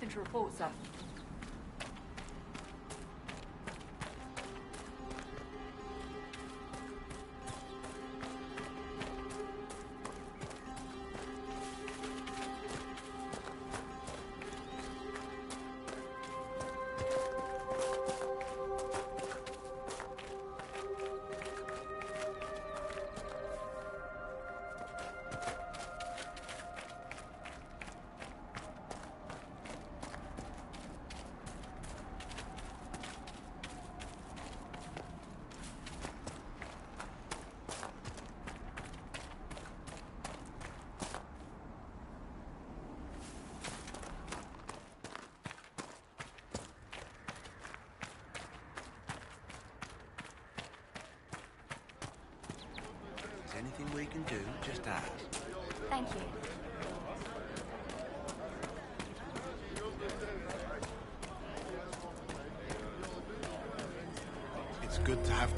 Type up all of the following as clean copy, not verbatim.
Nothing to report, sir. Anything we can do, just ask. Thank you. It's good to have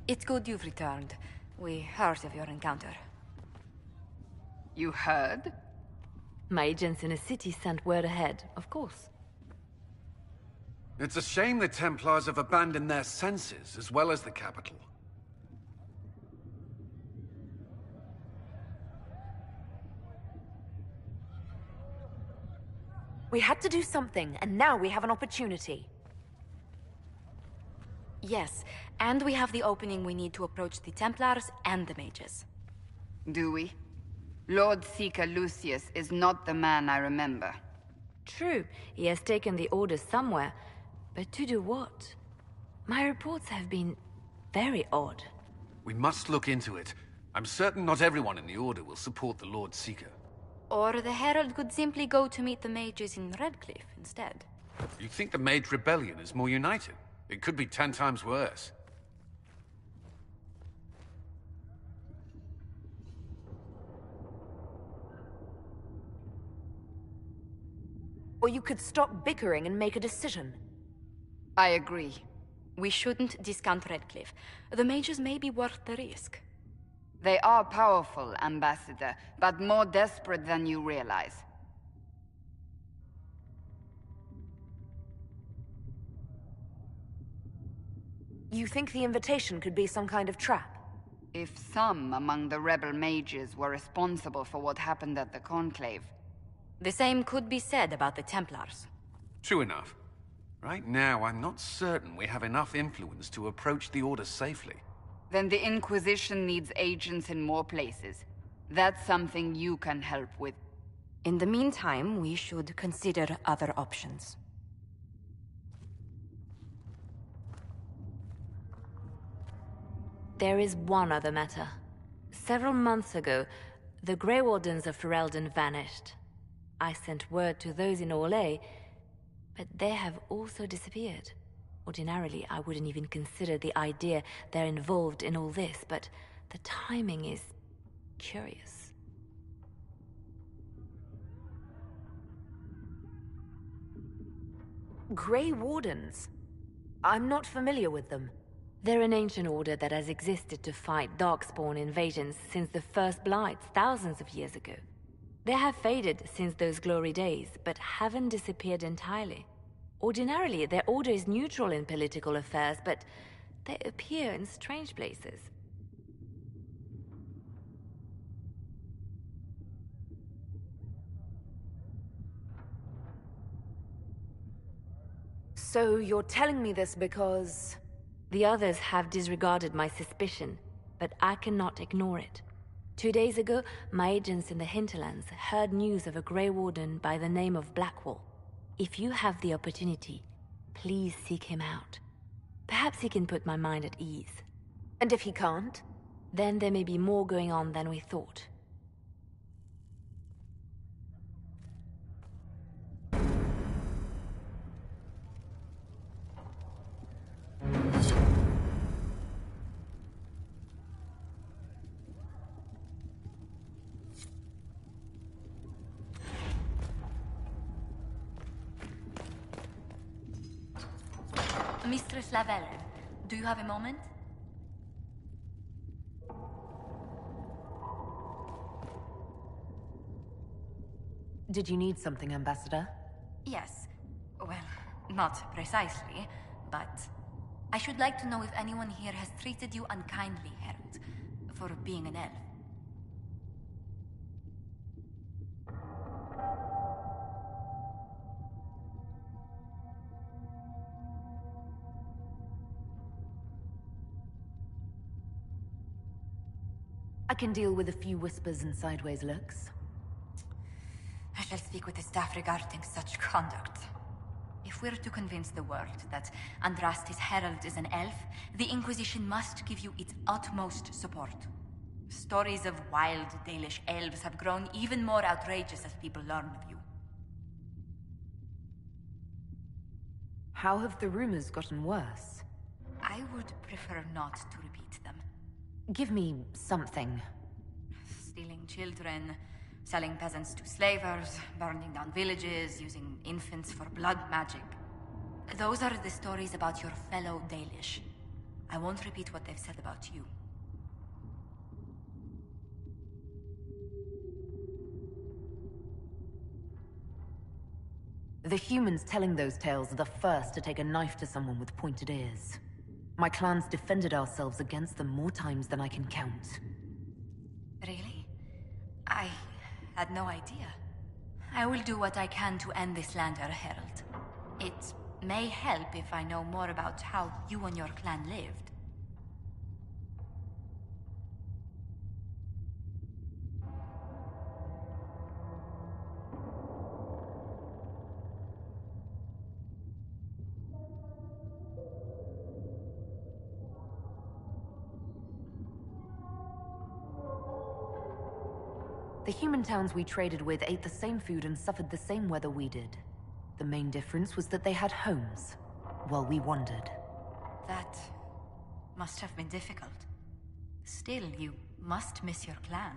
It's good you've returned. We heard of your encounter. You heard? My agents in the city sent word ahead, of course. It's a shame the Templars have abandoned their senses, as well as the capital. We had to do something, and now we have an opportunity. Yes, and we have the opening we need to approach the Templars and the mages. Do we? Lord Seeker Lucius is not the man I remember. True, he has taken the orders somewhere, but to do what? My reports have been very odd. We must look into it. I'm certain not everyone in the Order will support the Lord Seeker. Or the Herald could simply go to meet the mages in Redcliffe instead. You think the Mage Rebellion is more united? It could be 10 times worse. Or you could stop bickering and make a decision. I agree. We shouldn't discount Redcliffe. The mages may be worth the risk. They are powerful, Ambassador, but more desperate than you realize. You think the invitation could be some kind of trap? If some among the rebel mages were responsible for what happened at the Conclave. The same could be said about the Templars. True enough. Right now, I'm not certain we have enough influence to approach the Order safely. Then the Inquisition needs agents in more places. That's something you can help with. In the meantime, we should consider other options. There is one other matter. Several months ago, the Grey Wardens of Ferelden vanished. I sent word to those in Orlais, but they have also disappeared. Ordinarily, I wouldn't even consider the idea they're involved in all this, but the timing is curious. Grey Wardens? I'm not familiar with them. They're an ancient order that has existed to fight Darkspawn invasions since the first Blights thousands of years ago. They have faded since those glory days, but haven't disappeared entirely. Ordinarily, their order is neutral in political affairs, but they appear in strange places. So you're telling me this because... The others have disregarded my suspicion, but I cannot ignore it. 2 days ago, my agents in the hinterlands heard news of a Grey Warden by the name of Blackwall. If you have the opportunity, please seek him out. Perhaps he can put my mind at ease. And if he can't? Then there may be more going on than we thought. Mistress Lavelle, do you have a moment? Did you need something, Ambassador? Yes. Well, not precisely, but... I should like to know if anyone here has treated you unkindly, Herald, for being an elf. I can deal with a few whispers and sideways looks. I shall speak with the staff regarding such conduct. If we're to convince the world that Andrastis Herald is an elf, the Inquisition must give you its utmost support. Stories of wild Dalish elves have grown even more outrageous as people learn of you. How have the rumors gotten worse? I would prefer not to repeat them. Give me something. Stealing children, selling peasants to slavers, burning down villages, using infants for blood magic. Those are the stories about your fellow Dalish. I won't repeat what they've said about you. The humans telling those tales are the first to take a knife to someone with pointed ears. My clans defended ourselves against them more times than I can count. Really? I had no idea. I will do what I can to end this slander, Herald. It may help if I know more about how you and your clan lived. The human towns we traded with ate the same food and suffered the same weather we did. The main difference was that they had homes, while we wandered. That must have been difficult. Still, you must miss your clan.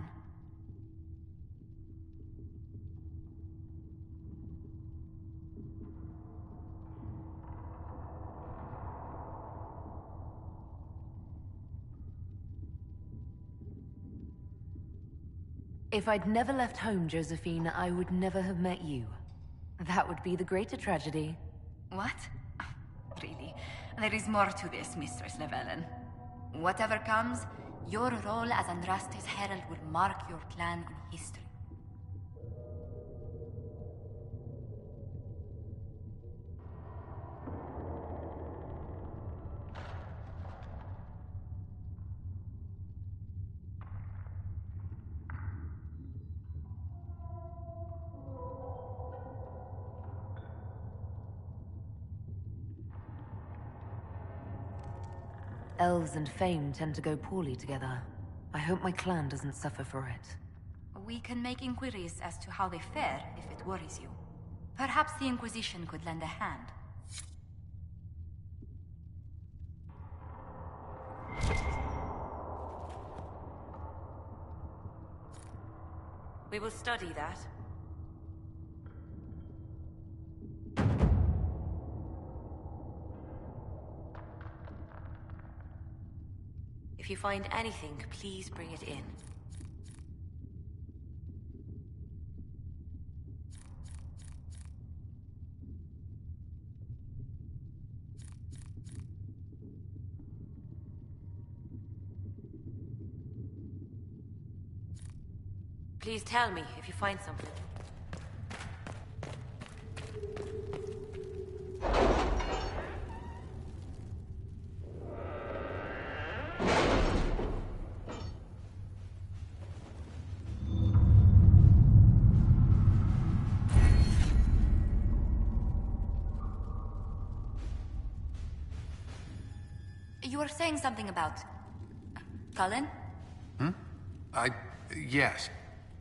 If I'd never left home, Josephine, I would never have met you. That would be the greater tragedy. What? Really? There is more to this, Mistress Llewellyn. Whatever comes, your role as Andraste's herald will mark your clan in history. Elves and fame tend to go poorly together. I hope my clan doesn't suffer for it. We can make inquiries as to how they fare if it worries you. Perhaps the Inquisition could lend a hand. We will study that. If you find anything, please bring it in. Please tell me if you find something. You were saying something about... Cullen? Yes.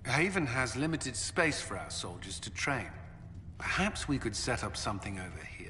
Haven has limited space for our soldiers to train. Perhaps we could set up something over here.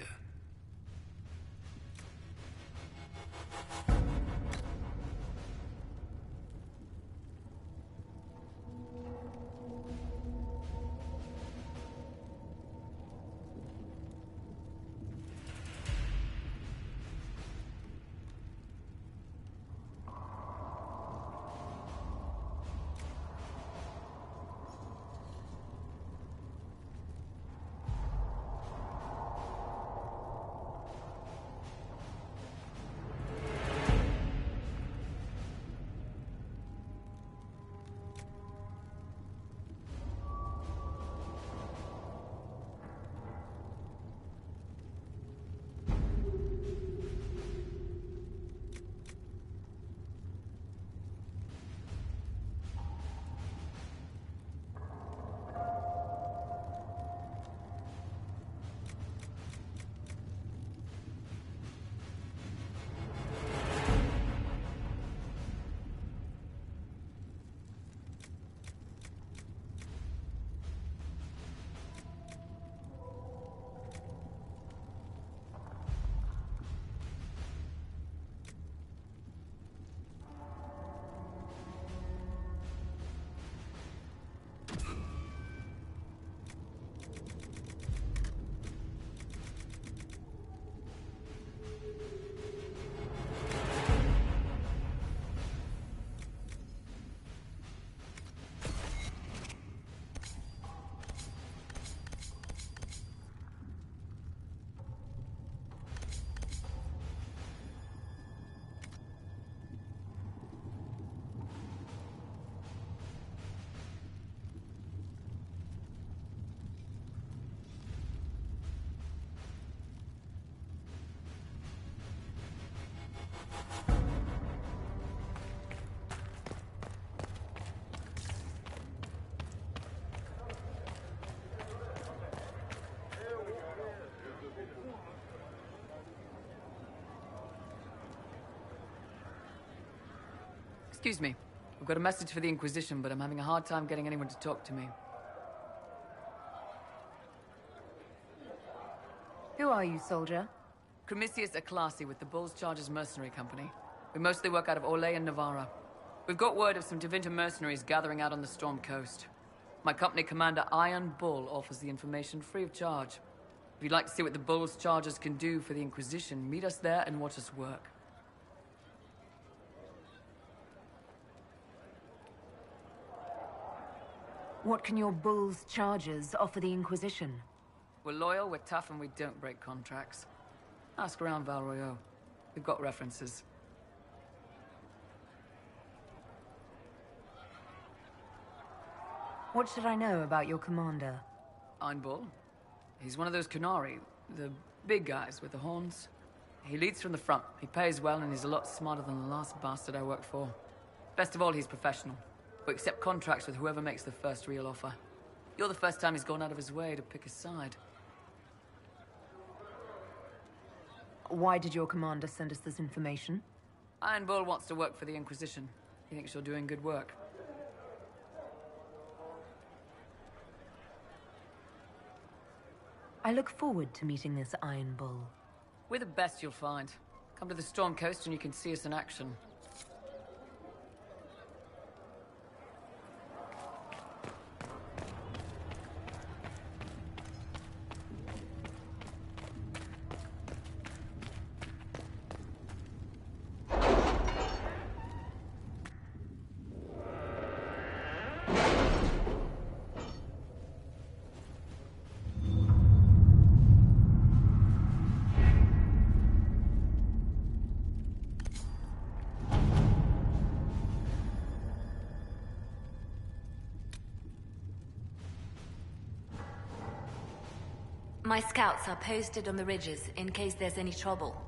Excuse me. I've got a message for the Inquisition, but I'm having a hard time getting anyone to talk to me. Who are you, soldier? Cremisius Aclasi with the Bulls Chargers Mercenary Company. We mostly work out of Orlais and Navarra. We've got word of some Tevinter mercenaries gathering out on the Storm Coast. My company commander, Iron Bull, offers the information free of charge. If you'd like to see what the Bulls Chargers can do for the Inquisition, meet us there and watch us work. What can your Bull's Chargers offer the Inquisition? We're loyal, we're tough, and we don't break contracts. Ask around Val Royeaux. We've got references. What should I know about your commander? Iron Bull. He's one of those Kunari, the big guys with the horns. He leads from the front. He pays well, and he's a lot smarter than the last bastard I worked for. Best of all, he's professional. We accept contracts with whoever makes the first real offer. You're the first time he's gone out of his way to pick a side. Why did your commander send us this information? Iron Bull wants to work for the Inquisition. He thinks you're doing good work. I look forward to meeting this Iron Bull. We're the best you'll find. Come to the Storm Coast and you can see us in action. My scouts are posted on the ridges in case there's any trouble.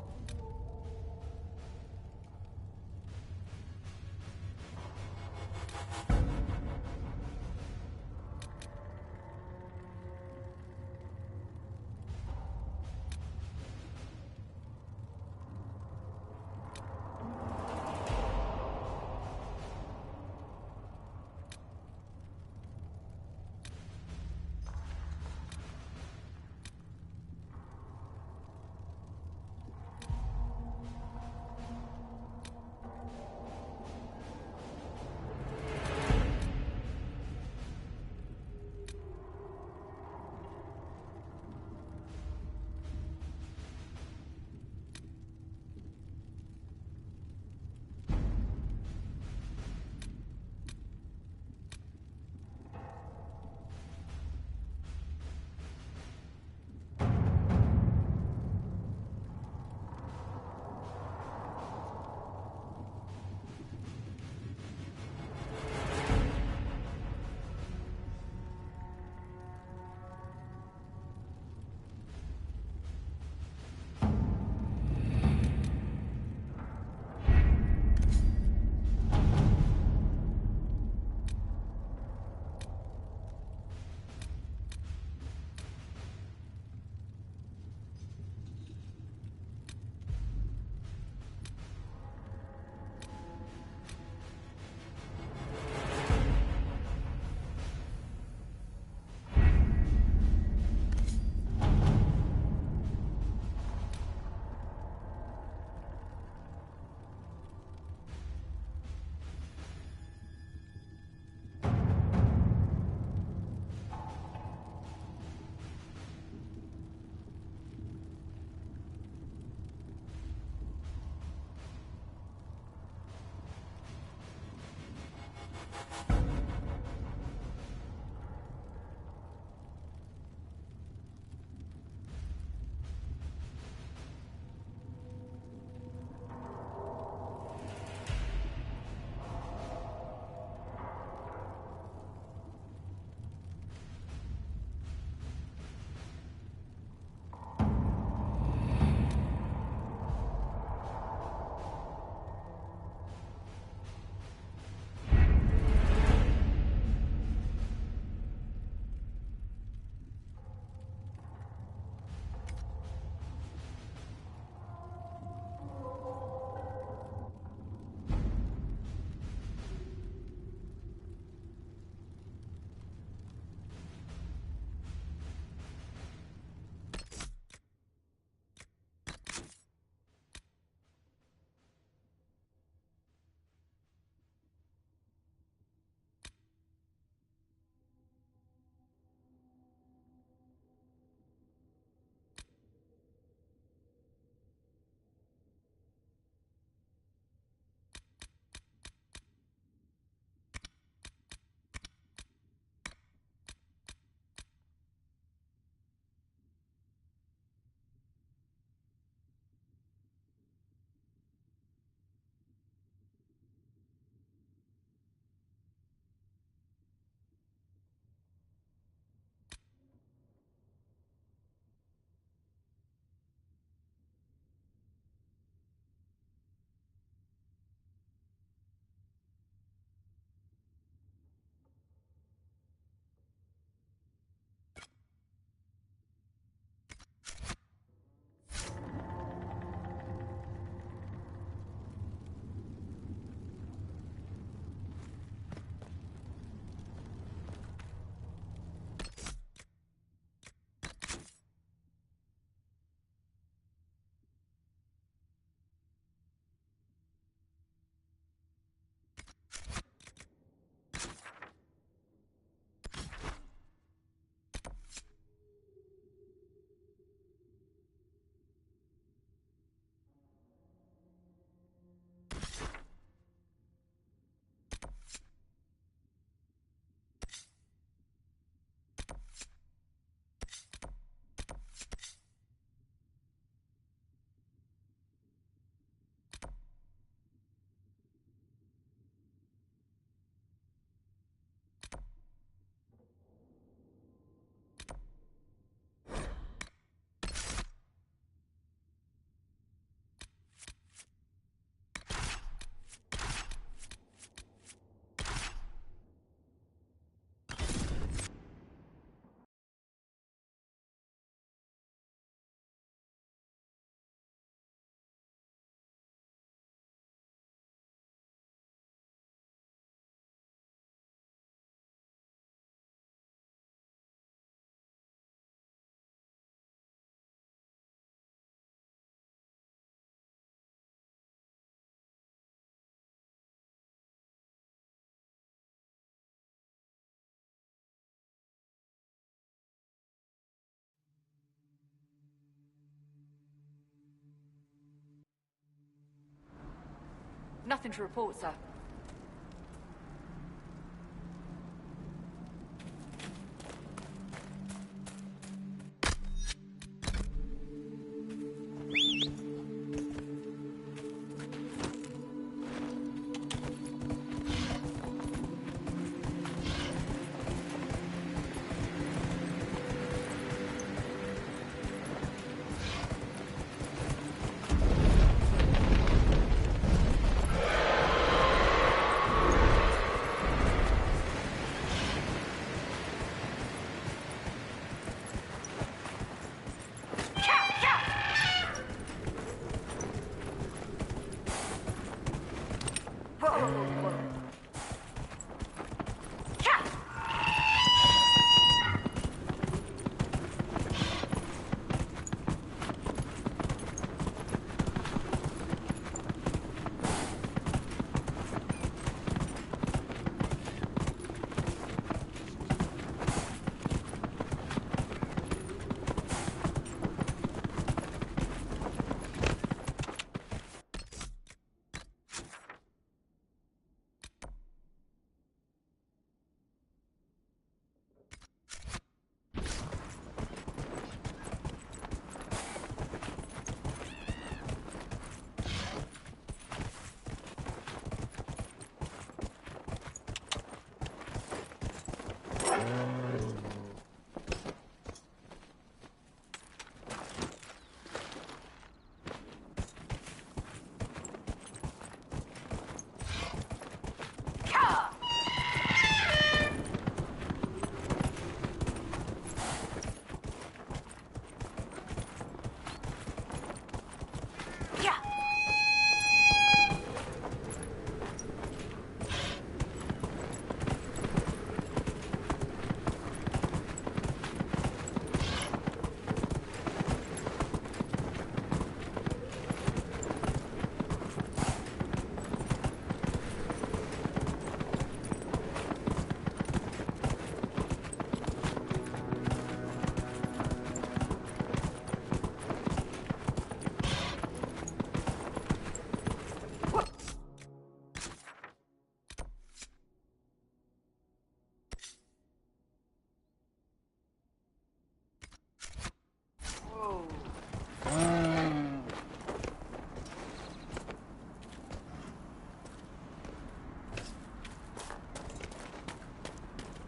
Nothing to report, sir.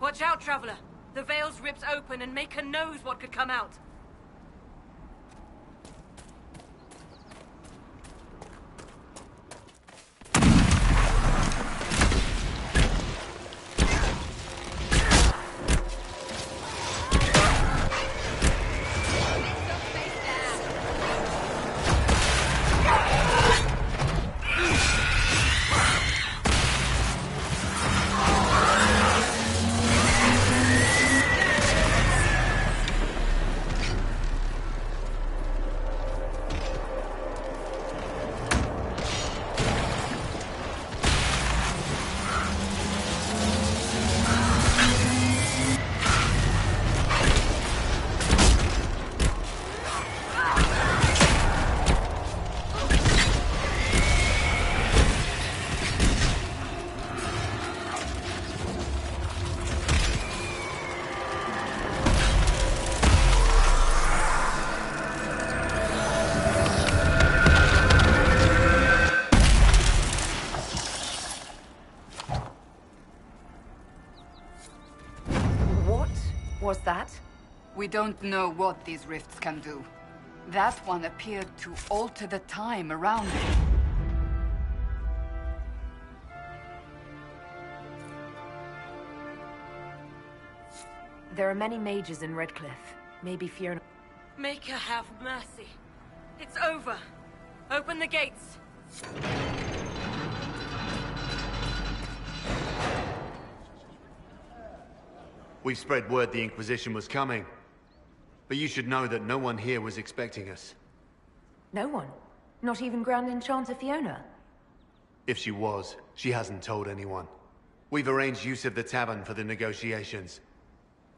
Watch out, Traveler. The veil's ripped open and Maker knows what could come out. Was that? We don't know what these rifts can do. That one appeared to alter the time around it. There are many mages in Redcliffe. Maybe Fiona... Maker have mercy. It's over. Open the gates. We've spread word the Inquisition was coming. But you should know that no one here was expecting us. No one? Not even Grand Enchanter Fiona? If she was, she hasn't told anyone. We've arranged use of the tavern for the negotiations.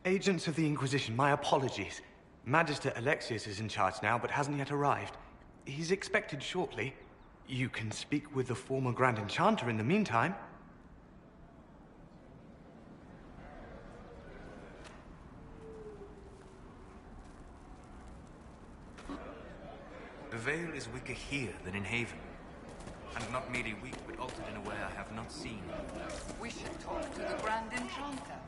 Agents of the Inquisition, my apologies. Magister Alexius is in charge now, but hasn't yet arrived. He's expected shortly. You can speak with the former Grand Enchanter in the meantime. The veil is weaker here than in Haven. And not merely weak, but altered in a way I have not seen. We should talk to the Grand Enchanter.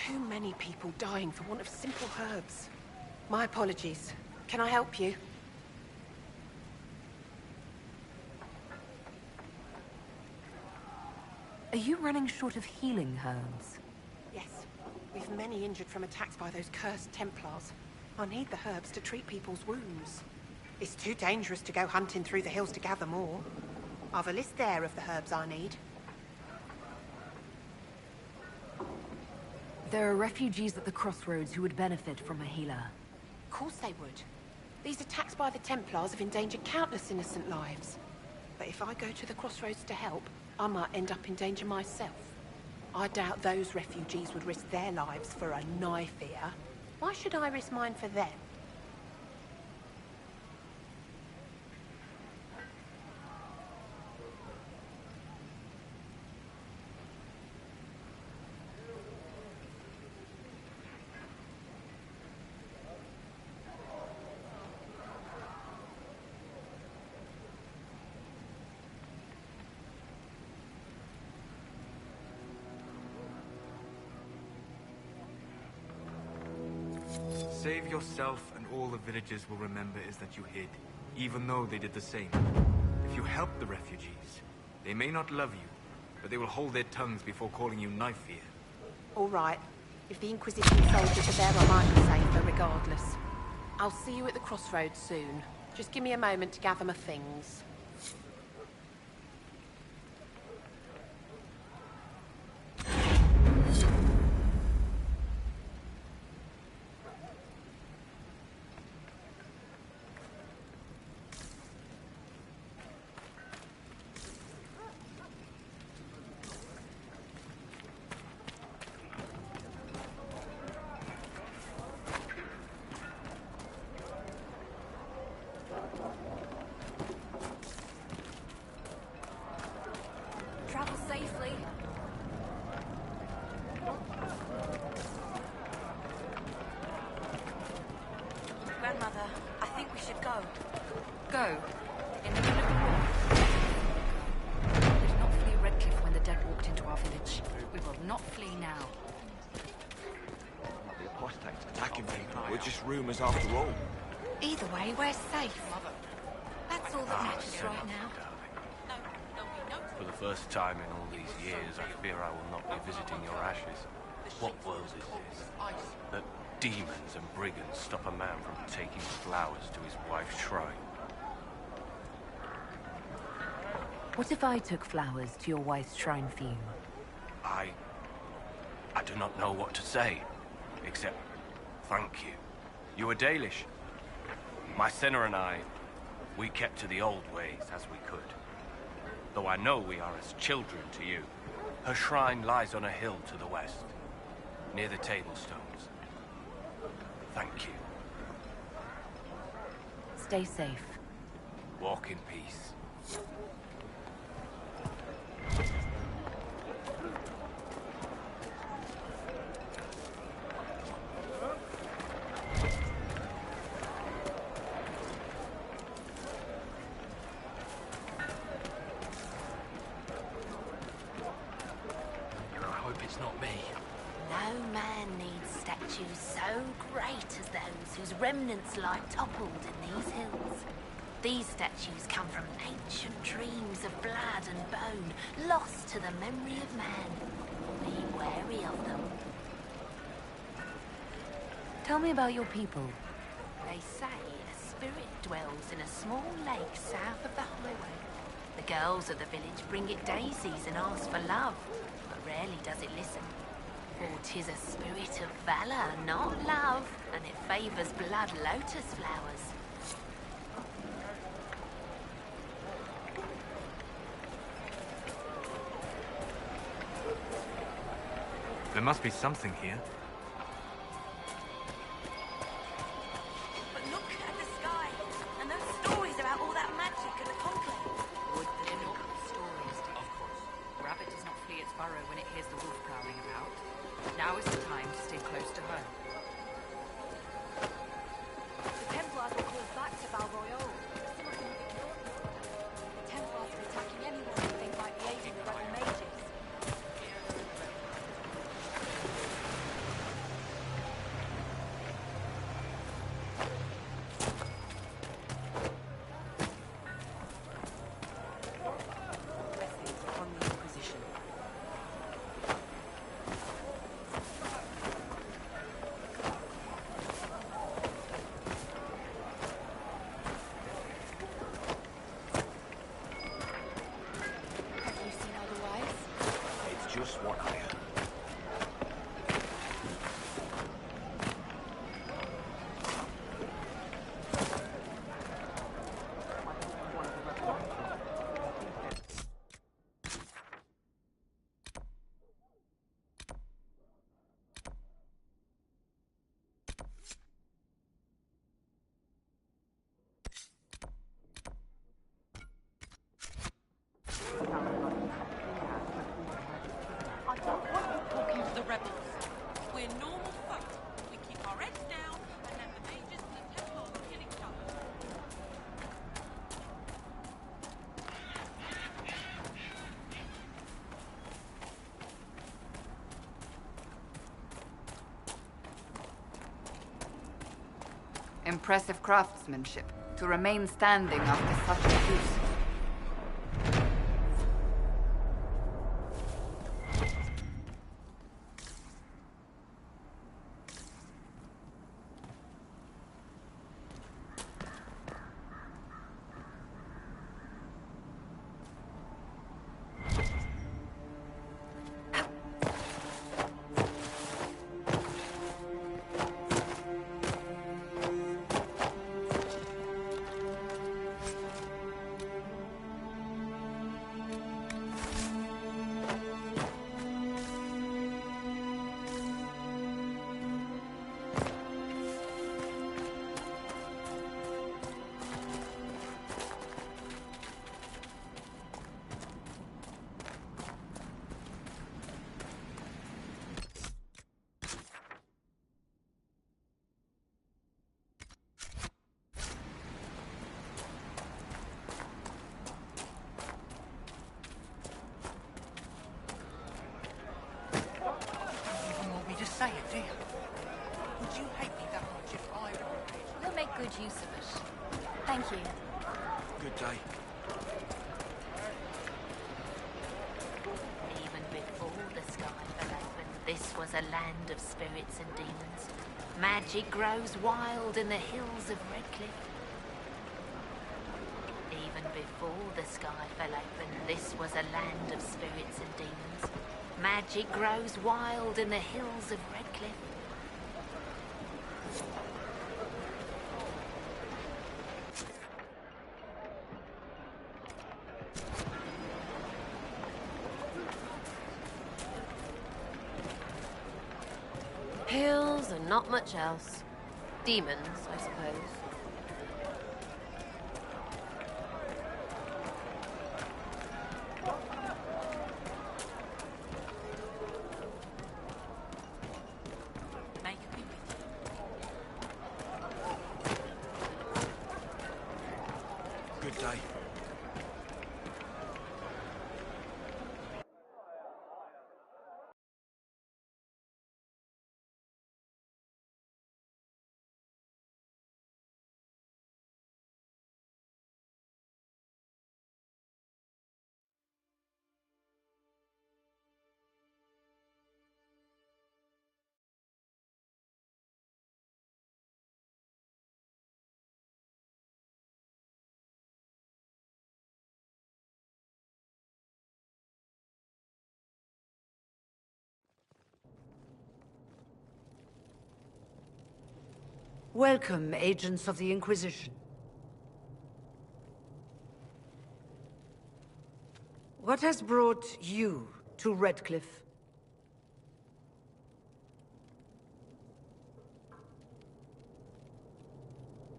Too many people dying for want of simple herbs. My apologies. Can I help you? Are you running short of healing herbs? Yes. We've many injured from attacks by those cursed Templars. I need the herbs to treat people's wounds. It's too dangerous to go hunting through the hills to gather more. I've a list there of the herbs I need. There are refugees at the crossroads who would benefit from a healer. Of course they would. These attacks by the Templars have endangered countless innocent lives. But if I go to the crossroads to help, I might end up in danger myself. I doubt those refugees would risk their lives for a knife here. Why should I risk mine for them? Save yourself, and all the villagers will remember is that you hid, even though they did the same. If you help the refugees, they may not love you, but they will hold their tongues before calling you knife here. All right. If the Inquisition soldiers are there, I might be safer regardless. I'll see you at the crossroads soon. Just give me a moment to gather my things. Travel safely. Grandmother, I think we should go. Go. In the middle of the war. We did not flee Redcliffe when the dead walked into our village. We will not flee now. The apostates attacking people. We're just rumors after all. Either way, we're safe. That's all that matters right now. For the first time in all these years, I fear I will not be visiting your ashes. What world is this? That demons and brigands stop a man from taking flowers to his wife's shrine. What if I took flowers to your wife's shrine for you? I do not know what to say, except thank you. You were Dalish. My sinner and I, we kept to the old ways as we could. Though I know we are as children to you. Her shrine lies on a hill to the west, near the tablstones. Thank you. Stay safe. Walk in peace. Statues so great as those whose remnants lie toppled in these hills. These statues come from ancient dreams of blood and bone, lost to the memory of man. Be wary of them. Tell me about your people. They say a spirit dwells in a small lake south of the highway. The girls of the village bring it daisies and ask for love, but rarely does it listen. For 'tis a spirit of valor, not love, and it favors blood lotus flowers. There must be something here. But look at the sky, and those stories about all that magic and the conclave. Would that it not stories? Of course. Rabbit does not flee its burrow when it hears the wolf prowling about. Now is the time to stay close to home. The Templars were called back to Val Royale. Some of them have ignored the order. The Templars are attacking anyone who they might be aiding the rebel mages. Blessings upon the Inquisition. Have you seen otherwise? It's just what I heard. I don't want you talking to the rebels. We're normal folk. We keep our heads down and let the mages and the Templars kill each other. Impressive craftsmanship to remain standing after such abuse. Say it, do you? Would you hate me that much if I died? We'll make good use of it. Thank you. Good day. Even before the sky fell open, this was a land of spirits and demons. Magic grows wild in the hills of Redcliffe. Even before the sky fell open, this was a land of spirits and demons. Magic grows wild in the hills of Redcliffe. Hills and not much else. Demons, I suppose. Good day. Welcome, agents of the Inquisition. What has brought you to Redcliffe?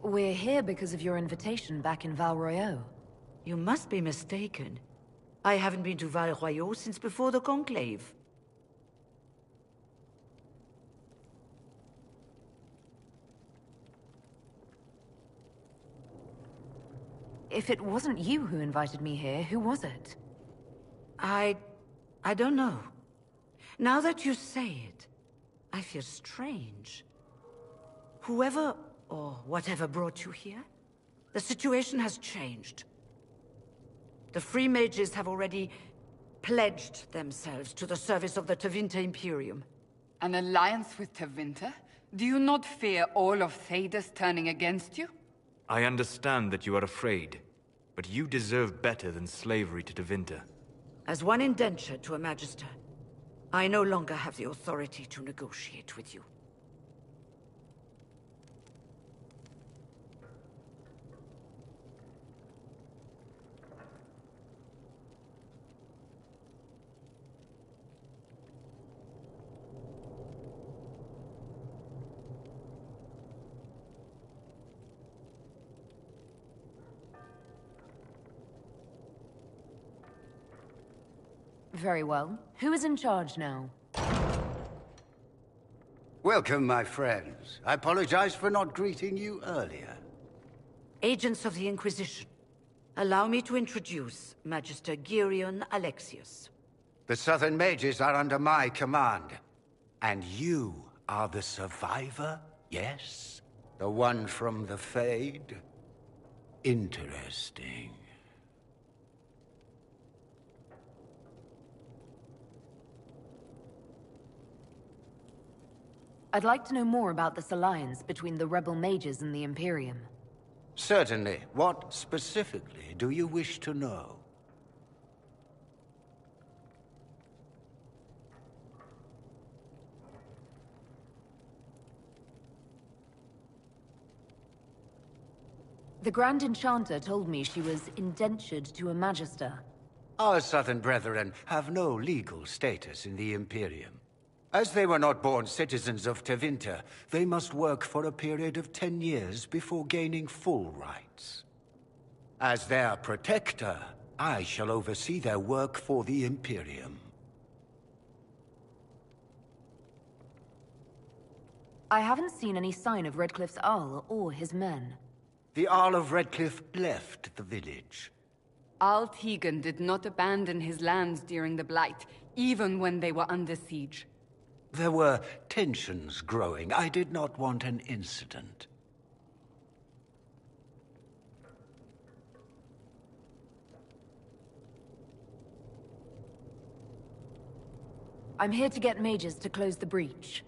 We're here because of your invitation back in Val Royeaux. You must be mistaken. I haven't been to Val Royeaux since before the Conclave. If it wasn't you who invited me here, who was it? I don't know. Now that you say it, I feel strange. Whoever or whatever brought you here, the situation has changed. The Free Mages have already pledged themselves to the service of the Tevinter Imperium. An alliance with Tevinter? Do you not fear all of Thedas turning against you? I understand that you are afraid, but you deserve better than slavery to Tevinter. As one indentured to a Magister, I no longer have the authority to negotiate with you. Very well. Who is in charge now? Welcome, my friends. I apologize for not greeting you earlier. Agents of the Inquisition, allow me to introduce Magister Girion Alexius. The Southern Mages are under my command. And you are the survivor, yes? The one from the Fade? Interesting. I'd like to know more about this alliance between the rebel mages and the Imperium. Certainly. What specifically do you wish to know? The Grand Enchanter told me she was indentured to a Magister. Our Southern brethren have no legal status in the Imperium. As they were not born citizens of Tevinter, they must work for a period of 10 years before gaining full rights. As their protector, I shall oversee their work for the Imperium. I haven't seen any sign of Redcliffe's Arl or his men. The Arl of Redcliffe left the village. Arl Tegan did not abandon his lands during the Blight, even when they were under siege. There were tensions growing. I did not want an incident. I'm here to get mages to close the breach.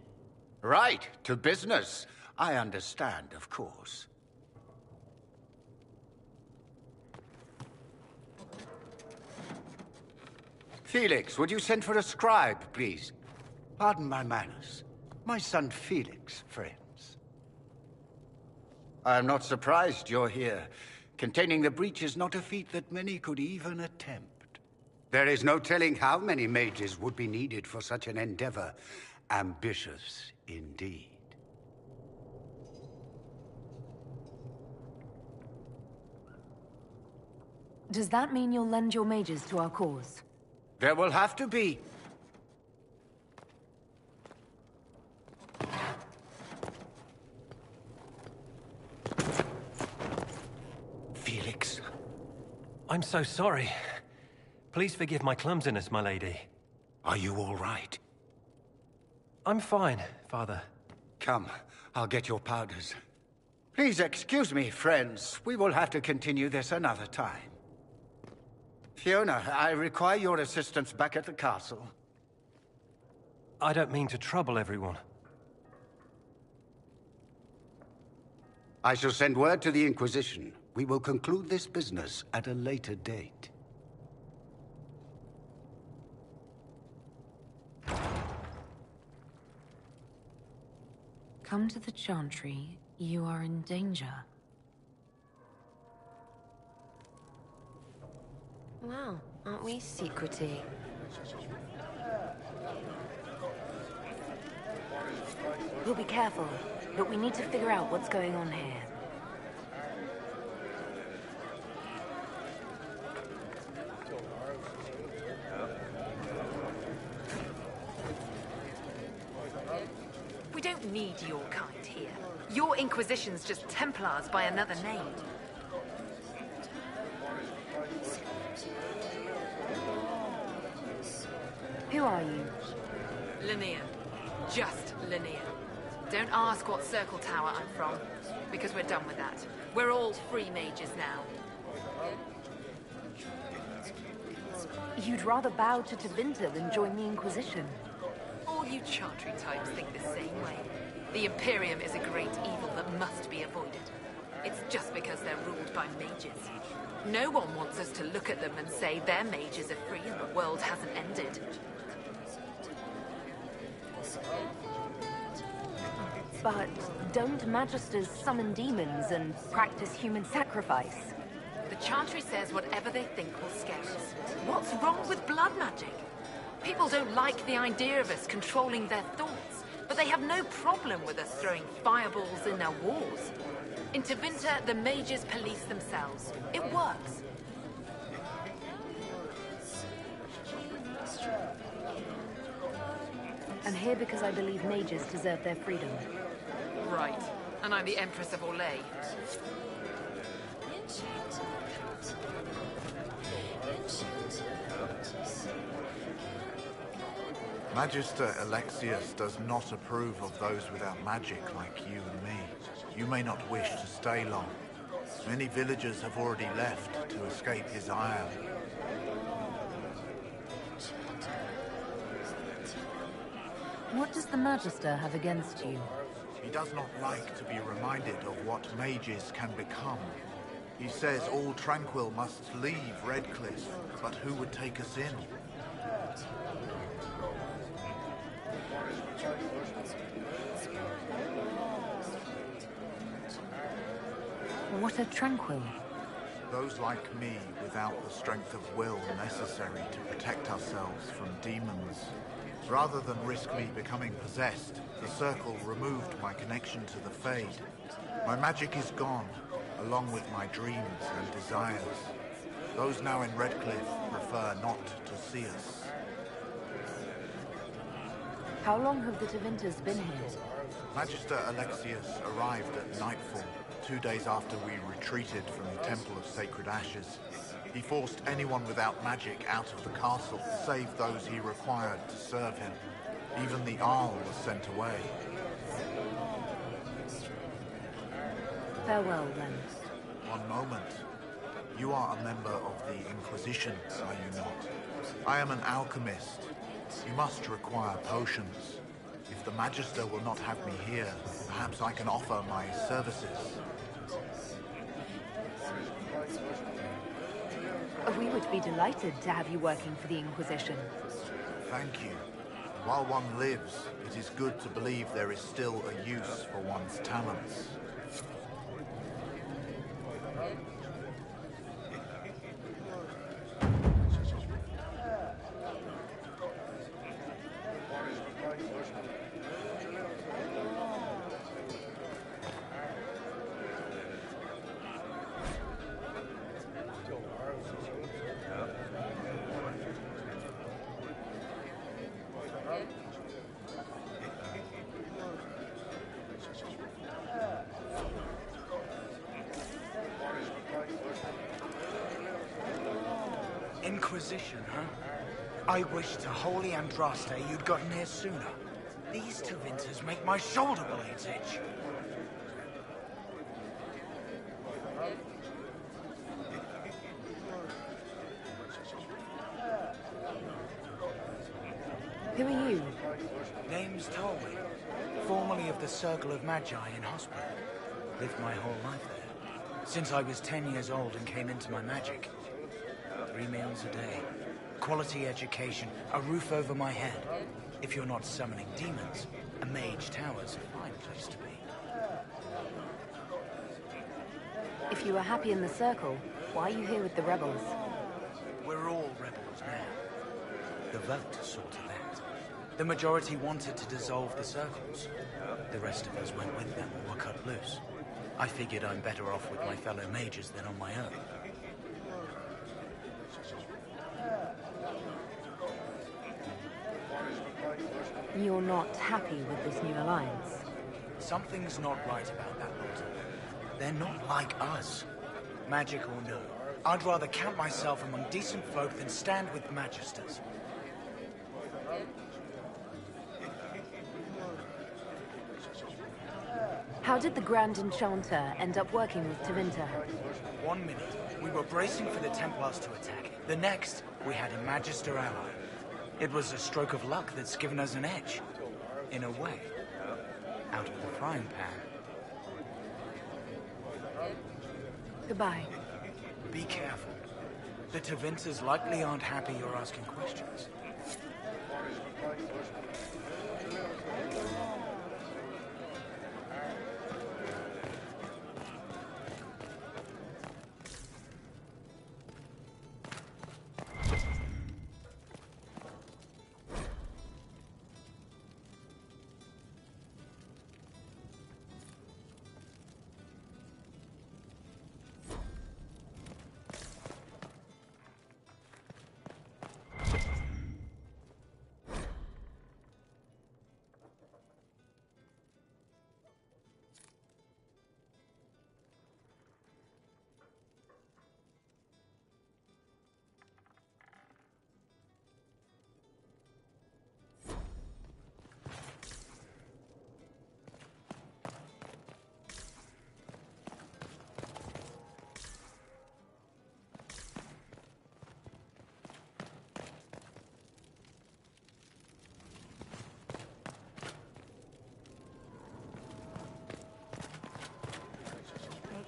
Right, to business. I understand, of course. Felix, would you send for a scribe, please? Pardon my manners. My son Felix, friends. I'm not surprised you're here. Containing the breach is not a feat that many could even attempt. There is no telling how many mages would be needed for such an endeavor. Ambitious, indeed. Does that mean you'll lend your mages to our cause? There will have to be. Felix. I'm so sorry. Please forgive my clumsiness, my lady. Are you all right? I'm fine, Father. Come, I'll get your powders. Please excuse me, friends. We will have to continue this another time. Fiona, I require your assistance back at the castle. I don't mean to trouble everyone. I shall send word to the Inquisition. We will conclude this business at a later date. Come to the Chantry, You are in danger. Wow, aren't we secrety? We'll be careful, but we need to figure out what's going on here. We don't need your kind here. Your Inquisition's just Templars by another name. Who are you? Linnea. Just Linnea. Don't ask what Circle Tower I'm from, because we're done with that. We're all free mages now. You'd rather bow to Tevinter than join the Inquisition. All you Chantry types think the same way. The Imperium is a great evil that must be avoided. It's just because they're ruled by mages. No one wants us to look at them and say their mages are free and the world hasn't ended. But don't Magisters summon demons and practice human sacrifice? The Chantry says whatever they think will scare us. What's wrong with blood magic? People don't like the idea of us controlling their thoughts, but they have no problem with us throwing fireballs in their wars. In Tevinter, the mages police themselves. It works. I'm here because I believe mages deserve their freedom. Right. And I'm the Empress of Orlais. Magister Alexius does not approve of those without magic like you and me. You may not wish to stay long. Many villagers have already left to escape his ire. What does the Magister have against you? He does not like to be reminded of what mages can become. He says all Tranquil must leave Redcliffe, but who would take us in? What are Tranquil? Those like me without the strength of will necessary to protect ourselves from demons. Rather than risk me becoming possessed, the Circle removed my connection to the Fade. My magic is gone, along with my dreams and desires. Those now in Redcliffe prefer not to see us. How long have the Tevinters been here? Magister Alexius arrived at nightfall, 2 days after we retreated from the Temple of Sacred Ashes. He forced anyone without magic out of the castle, save those he required to serve him. Even the Arl was sent away. Farewell, then. One moment. You are a member of the Inquisition, are you not? I am an alchemist. You must require potions. If the Magister will not have me here, perhaps I can offer my services. We would be delighted to have you working for the Inquisition. Thank you. While one lives, it is good to believe there is still a use for one's talents. Inquisition, huh? I wish to Holy Andraste you'd gotten here sooner. These Tevinters make my shoulder blades itch. Who are you? Name's Tolwyn. Formerly of the Circle of Magi in hospital. Lived my whole life there. Since I was 10 years old and came into my magic. 3 meals a day. Quality education. A roof over my head. If you're not summoning demons, a mage tower's a fine place to be. If you were happy in the Circle, why are you here with the rebels? We're all rebels now. The vote saw to that. The majority wanted to dissolve the Circles. The rest of us went with them or were cut loose. I figured I'm better off with my fellow mages than on my own. You're not happy with this new alliance? Something's not right about that lot. They're not like us. Magic or no, I'd rather count myself among decent folk than stand with magisters. How did the Grand Enchanter end up working with Tevinter? 1 minute, we were bracing for the Templars to attack. The next, we had a Magister ally. It was a stroke of luck that's given us an edge. In a way. Out of the frying pan. Goodbye. Be careful. The Tevinters likely aren't happy you're asking questions.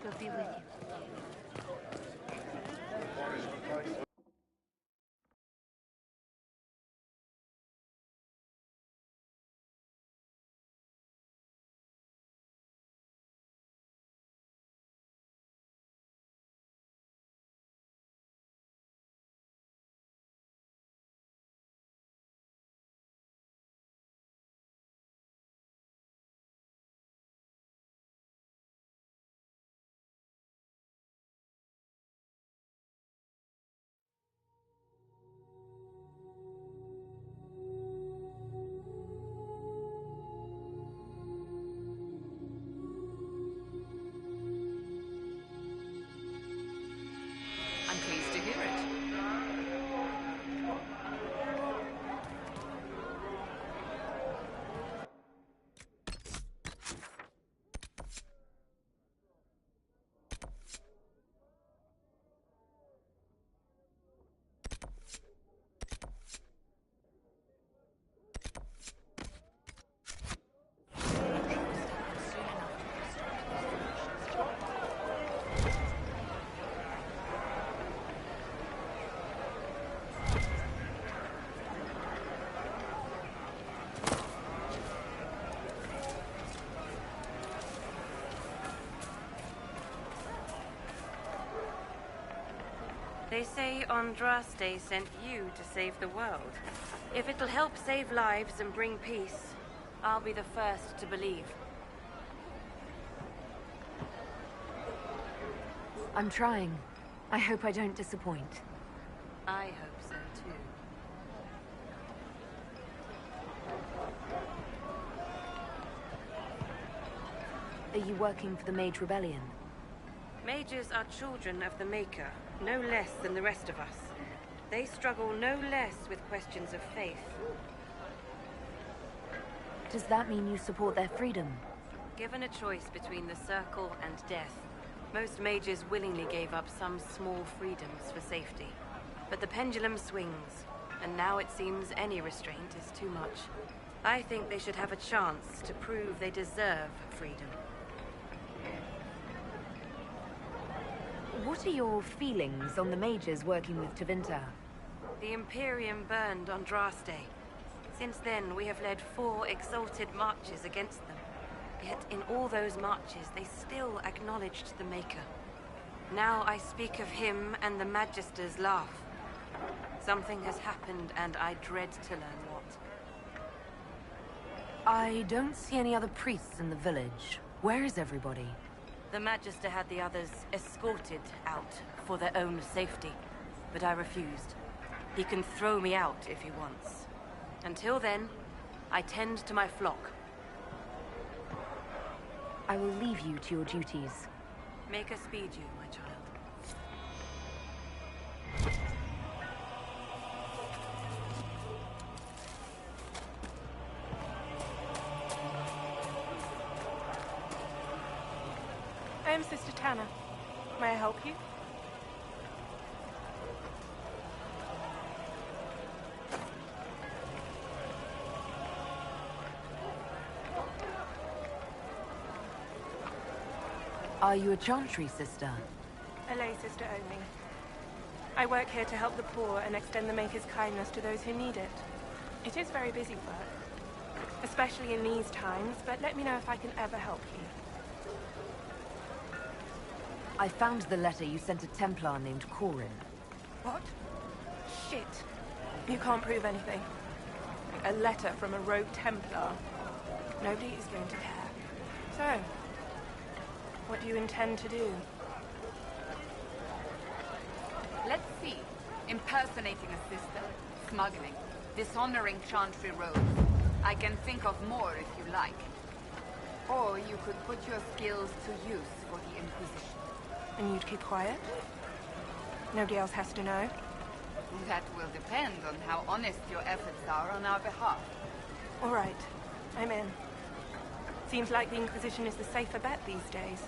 God be with you. I'm pleased to hear it. They say Andraste sent you to save the world. If it'll help save lives and bring peace, I'll be the first to believe. I'm trying. I hope I don't disappoint. I hope so too. Are you working for the Mage Rebellion? Mages are children of the Maker, no less than the rest of us. They struggle no less with questions of faith. Does that mean you support their freedom? Given a choice between the Circle and death, most mages willingly gave up some small freedoms for safety. But the pendulum swings, and now it seems any restraint is too much. I think they should have a chance to prove they deserve freedom. What are your feelings on the mages working with Tevinter? The Imperium burned Andraste. Since then, we have led 4 exalted marches against them. Yet in all those marches, they still acknowledged the Maker. Now I speak of him and the Magister's laugh. Something has happened, and I dread to learn what. I don't see any other priests in the village. Where is everybody? The Magister had the others escorted out for their own safety, but I refused. He can throw me out if he wants. Until then, I tend to my flock. I will leave you to your duties. Make us speed you, my child. I am Sister Tanner. May I help you? Are you a chantry sister? A lay sister only. I work here to help the poor and extend the Maker's kindness to those who need it. It is very busy work, especially in these times, but let me know if I can ever help you. I found the letter you sent a Templar named Corin. What? Shit. You can't prove anything. A letter from a rogue Templar. Nobody is going to care. So, what do you intend to do? Let's see. Impersonating a sister, smuggling, dishonoring chantry robes. I can think of more if you like. Or you could put your skills to use for the Inquisition. And you'd keep quiet? Nobody else has to know? That will depend on how honest your efforts are on our behalf. All right. I'm in. Seems like the Inquisition is the safer bet these days.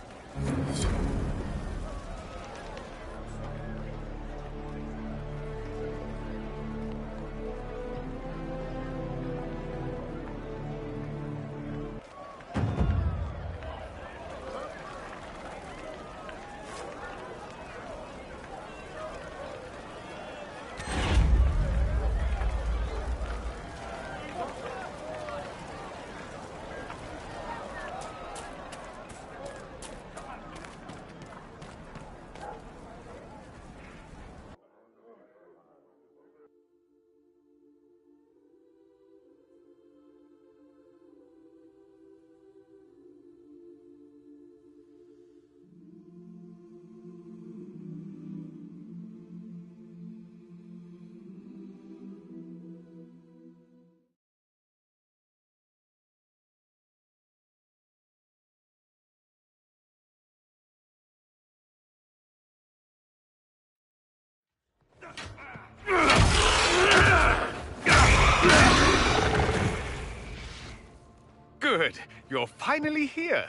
Good. You're finally here.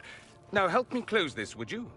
Now help me close this, would you?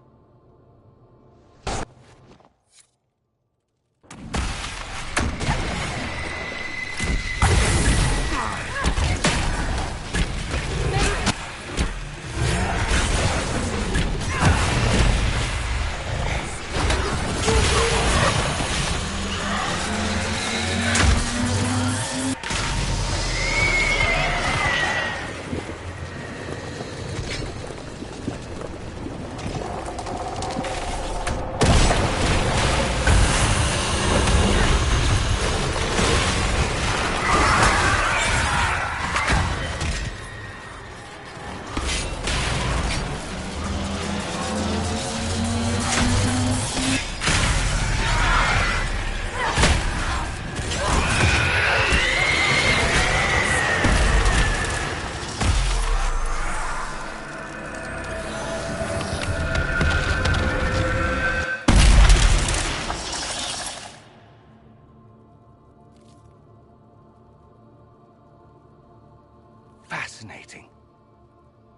Fascinating.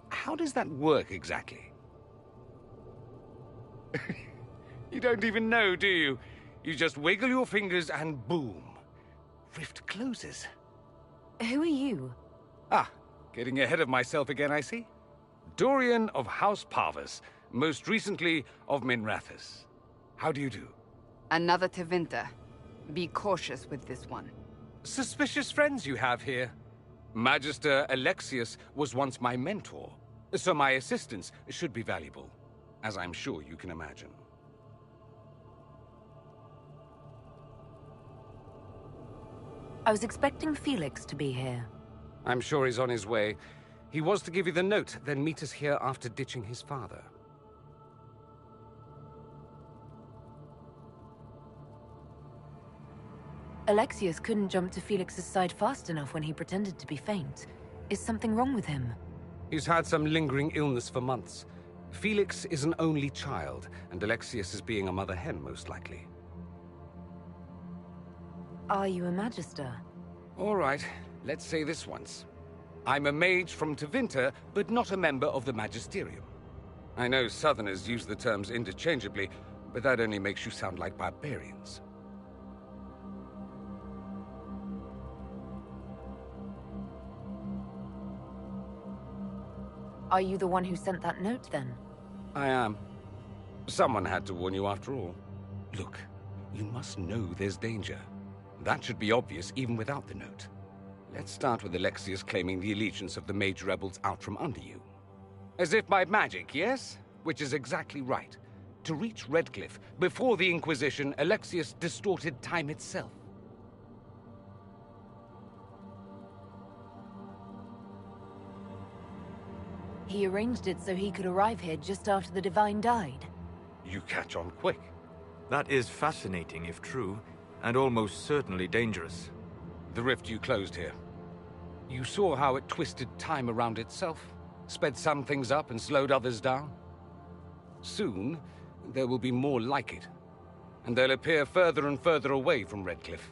How does that work exactly? You don't even know, do you? You just wiggle your fingers and boom. Rift closes. Who are you? Ah, getting ahead of myself again, I see. Dorian of House Parvus, most recently of Minrathous. How do you do? Another Tevinter. Be cautious with this one. Suspicious friends you have here. Magister Alexius was once my mentor, so my assistance should be valuable, as I'm sure you can imagine. I was expecting Felix to be here. I'm sure he's on his way. He was to give you the note, then meet us here after ditching his father. Alexius couldn't jump to Felix's side fast enough when he pretended to be faint. Is something wrong with him? He's had some lingering illness for months. Felix is an only child, and Alexius is being a mother hen, most likely. Are you a Magister? All right, let's say this once. I'm a mage from Tevinter, but not a member of the Magisterium. I know Southerners use the terms interchangeably, but that only makes you sound like barbarians. Are you the one who sent that note, then? I am. Someone had to warn you after all. Look, you must know there's danger. That should be obvious even without the note. Let's start with Alexius claiming the allegiance of the mage rebels out from under you. As if by magic, yes? Which is exactly right. To reach Redcliffe, before the Inquisition, Alexius distorted time itself. He arranged it so he could arrive here just after the Divine died. You catch on quick. That is fascinating if true, and almost certainly dangerous. The rift you closed here. You saw how it twisted time around itself, sped some things up and slowed others down. Soon, there will be more like it, and they'll appear further and further away from Redcliffe.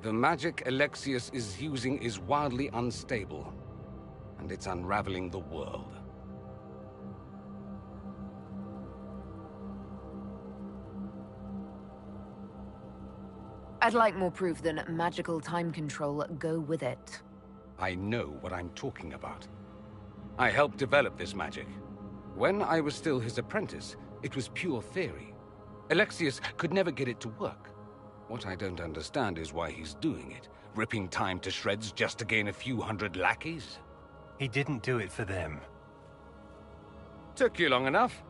The magic Alexius is using is wildly unstable, and it's unraveling the world. I'd like more proof than magical time control go with it. I know what I'm talking about. I helped develop this magic. When I was still his apprentice, it was pure theory. Alexius could never get it to work. What I don't understand is why he's doing it, ripping time to shreds just to gain a few hundred lackeys. He didn't do it for them. Took you long enough.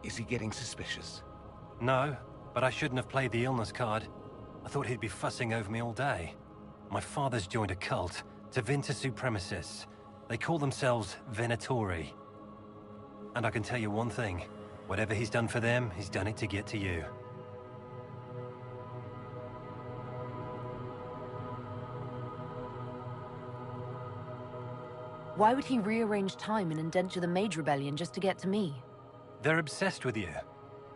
Is he getting suspicious? No, but I shouldn't have played the illness card. I thought he'd be fussing over me all day. My father's joined a cult, Tevinter Supremacists. They call themselves Venatori. And I can tell you one thing. Whatever he's done for them, he's done it to get to you. Why would he rearrange time and indenture the Mage Rebellion just to get to me? They're obsessed with you,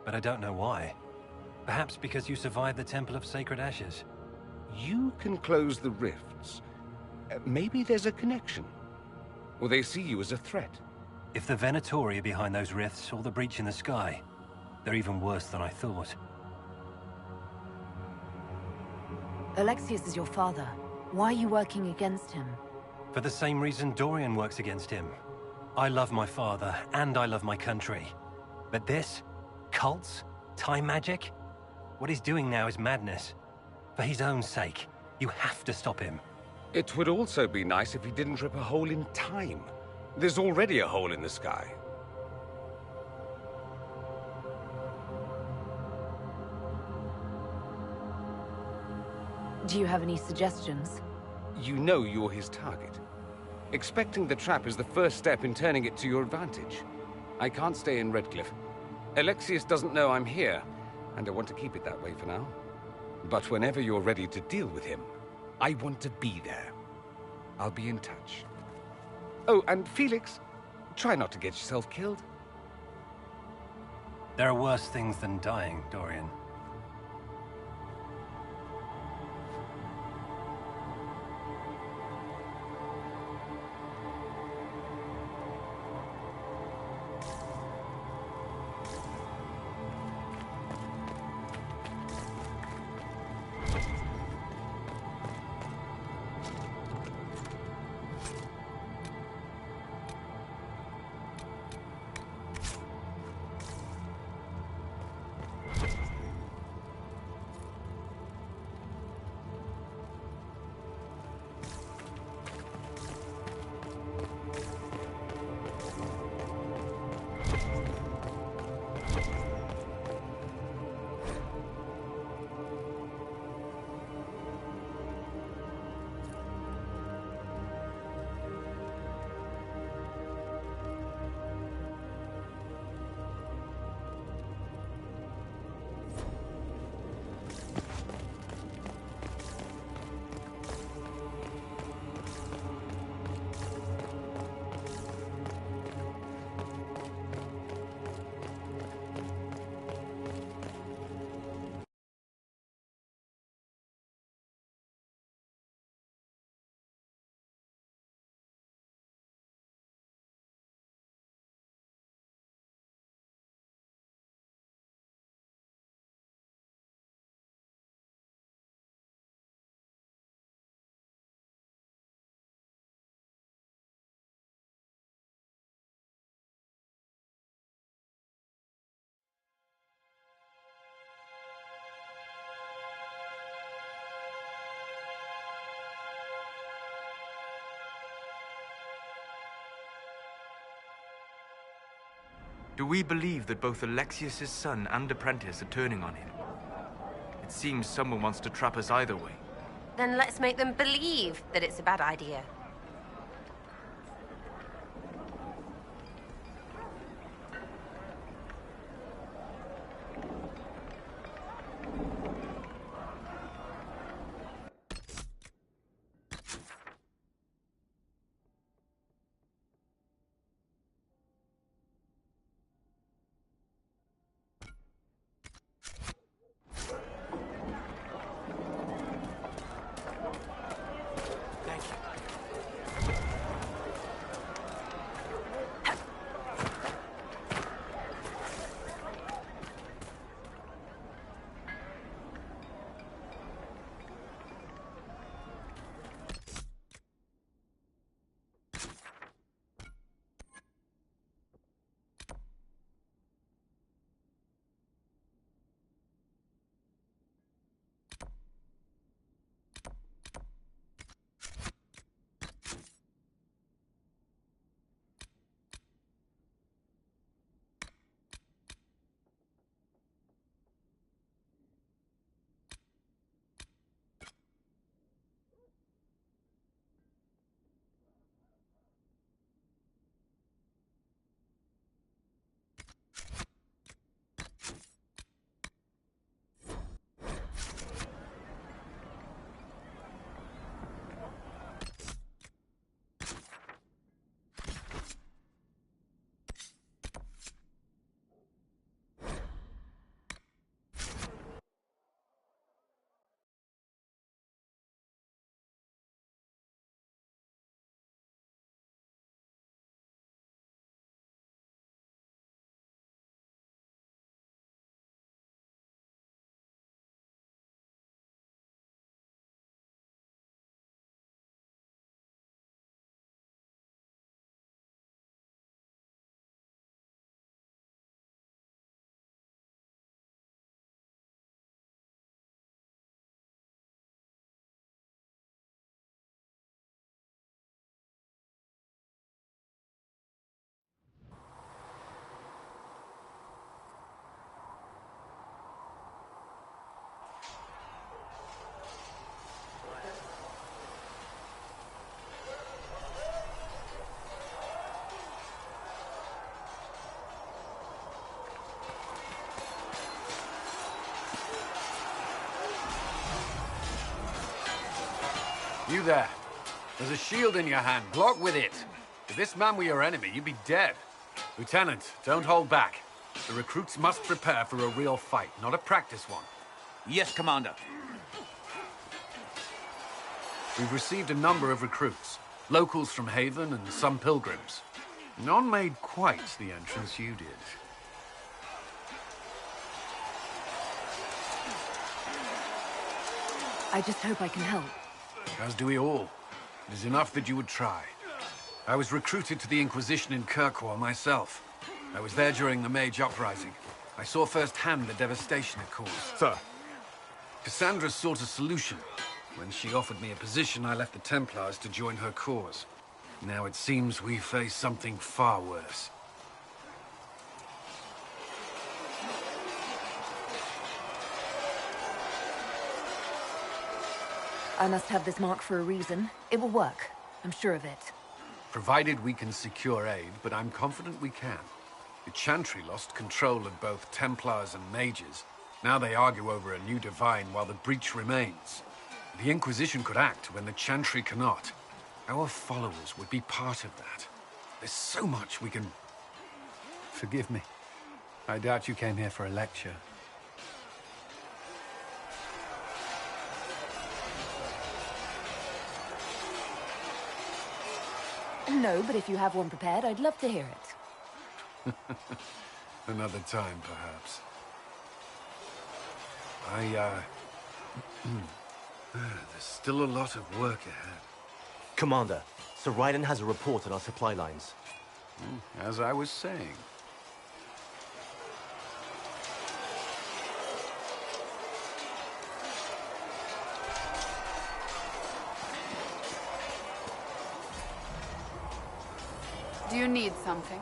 but I don't know why. Perhaps because you survived the Temple of Sacred Ashes. You can close the rifts. Maybe there's a connection. Or they see you as a threat. If the Venatori are behind those rifts or the breach in the sky, they're even worse than I thought. Alexius is your father. Why are you working against him? For the same reason Dorian works against him. I love my father, and I love my country. But this? Cults? Time magic? What he's doing now is madness. For his own sake, you have to stop him. It would also be nice if he didn't rip a hole in time. There's already a hole in the sky. Do you have any suggestions? You know you're his target. Expecting the trap is the first step in turning it to your advantage. I can't stay in Redcliffe. Alexius doesn't know I'm here, and I want to keep it that way for now. But whenever you're ready to deal with him, I want to be there. I'll be in touch. Oh, and Felix, try not to get yourself killed. There are worse things than dying, Dorian. Do we believe that both Alexius's son and apprentice are turning on him? It seems someone wants to trap us either way. Then let's make them believe that it's a bad idea. You there. There's a shield in your hand. Block with it. If this man were your enemy, you'd be dead. Lieutenant, don't hold back. The recruits must prepare for a real fight, not a practice one. Yes, Commander. We've received a number of recruits. Locals from Haven and some pilgrims. None made quite the entrance you did. I just hope I can help. As do we all. It is enough that you would try. I was recruited to the Inquisition in Kirkwall myself. I was there during the Mage Uprising. I saw firsthand the devastation it caused. Sir. Cassandra sought a solution. When she offered me a position, I left the Templars to join her cause. Now it seems we face something far worse. I must have this mark for a reason. It will work. I'm sure of it. Provided we can secure aid, but I'm confident we can. The Chantry lost control of both Templars and Mages. Now they argue over a new divine while the breach remains. The Inquisition could act when the Chantry cannot. Our followers would be part of that. There's so much we can... Forgive me. I doubt you came here for a lecture. No, but if you have one prepared, I'd love to hear it. Another time, perhaps. There's still a lot of work ahead. Commander, Sir Raiden has a report on our supply lines. As I was saying. Do you need something?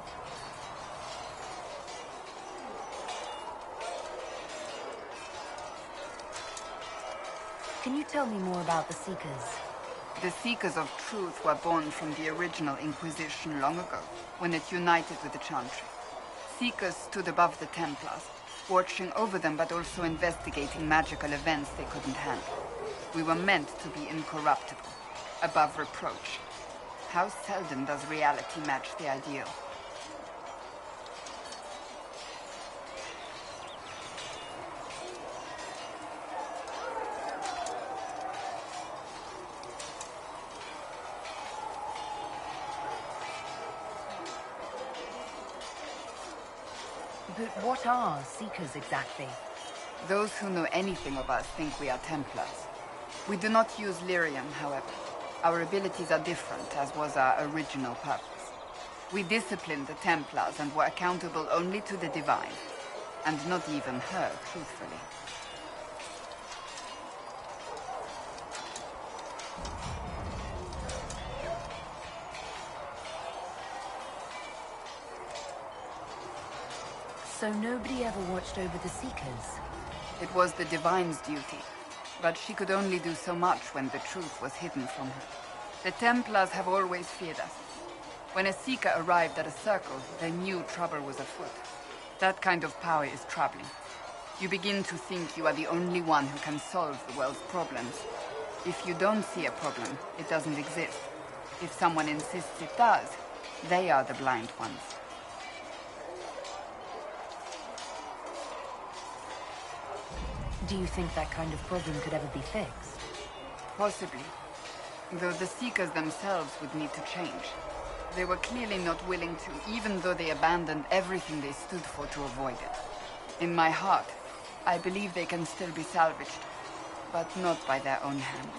Can you tell me more about the Seekers? The Seekers of Truth were born from the original Inquisition long ago, when it united with the Chantry. Seekers stood above the Templars, watching over them but also investigating magical events they couldn't handle. We were meant to be incorruptible, above reproach. How seldom does reality match the ideal? But what are Seekers exactly? Those who know anything of us think we are Templars. We do not use lyrium, however. Our abilities are different, as was our original purpose. We disciplined the Templars and were accountable only to the Divine. And not even her, truthfully. So nobody ever watched over the Seekers? It was the Divine's duty, but she could only do so much when the truth was hidden from her. The Templars have always feared us. When a Seeker arrived at a circle, they knew trouble was afoot. That kind of power is troubling. You begin to think you are the only one who can solve the world's problems. If you don't see a problem, it doesn't exist. If someone insists it does, they are the blind ones. Do you think that kind of problem could ever be fixed? Possibly. Though the Seekers themselves would need to change. They were clearly not willing to, even though they abandoned everything they stood for to avoid it. In my heart, I believe they can still be salvaged, but not by their own hands.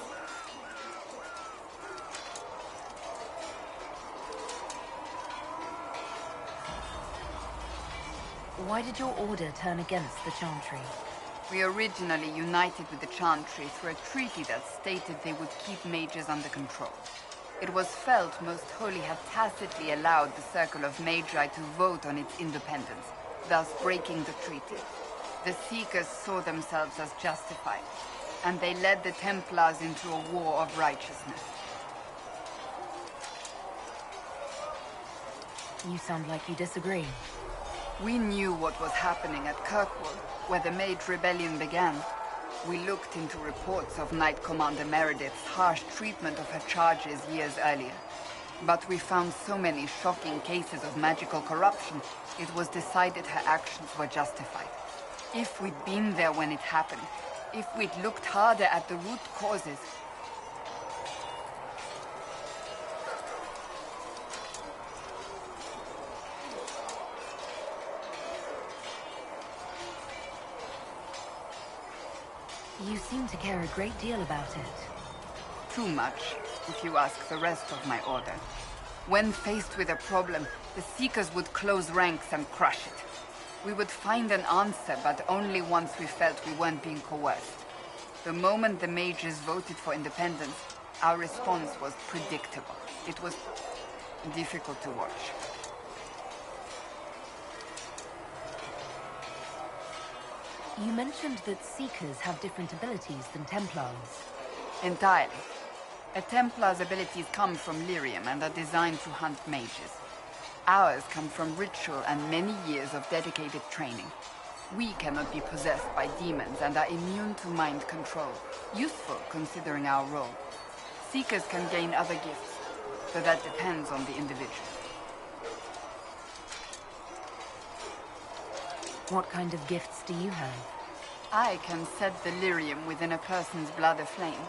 Why did your order turn against the Chantry? We originally united with the Chantry through a treaty that stated they would keep mages under control. It was felt Most Holy had tacitly allowed the Circle of Magi to vote on its independence, thus breaking the treaty. The Seekers saw themselves as justified, and they led the Templars into a war of righteousness. You sound like you disagree. We knew what was happening at Kirkwall, where the Mage Rebellion began. We looked into reports of Knight Commander Meredith's harsh treatment of her charges years earlier. But we found so many shocking cases of magical corruption, it was decided her actions were justified. If we'd been there when it happened, if we'd looked harder at the root causes, You seem to care a great deal about it. Too much, if you ask the rest of my order. When faced with a problem, the Seekers would close ranks and crush it. We would find an answer, but only once we felt we weren't being coerced. The moment the mages voted for independence, our response was predictable. It was difficult to watch. You mentioned that Seekers have different abilities than Templars. Entirely. A Templar's abilities come from lyrium and are designed to hunt mages. Ours come from ritual and many years of dedicated training. We cannot be possessed by demons and are immune to mind control. Useful considering our role. Seekers can gain other gifts, but that depends on the individual. What kind of gifts do you have? I can set the lyrium within a person's blood aflame.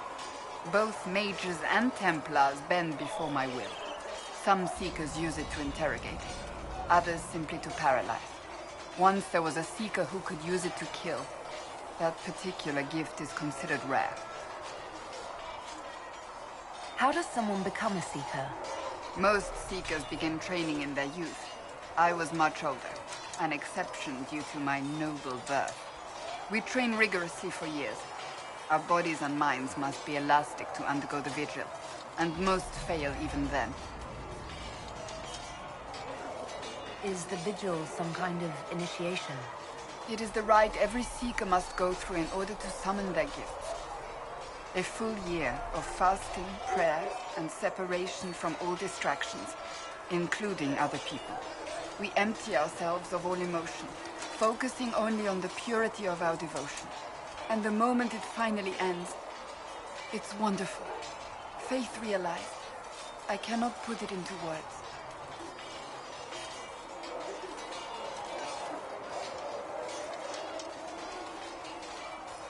Both mages and Templars bend before my will. Some Seekers use it to interrogate, others simply to paralyze. Once there was a Seeker who could use it to kill. That particular gift is considered rare. How does someone become a Seeker? Most Seekers begin training in their youth. I was much older, an exception due to my noble birth. We train rigorously for years. Our bodies and minds must be elastic to undergo the vigil, and most fail even then. Is the vigil some kind of initiation? It is the rite every Seeker must go through in order to summon their gifts. A full year of fasting, prayer, and separation from all distractions, including other people. We empty ourselves of all emotion, focusing only on the purity of our devotion. And the moment it finally ends, it's wonderful. Faith realized. I cannot put it into words.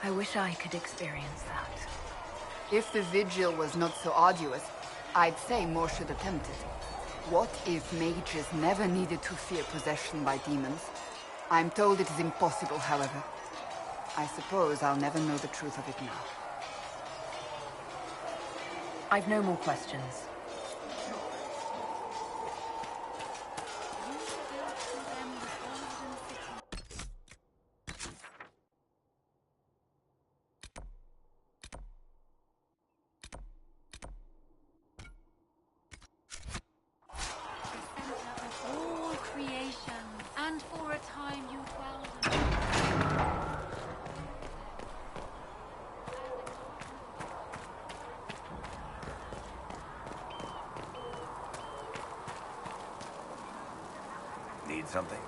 I wish I could experience that. If the vigil was not so arduous, I'd say more should attempt it. What if mages never needed to fear possession by demons? I'm told it is impossible, however. I suppose I'll never know the truth of it now. I've no more questions. All creation, and for a time you dwelled. Need something?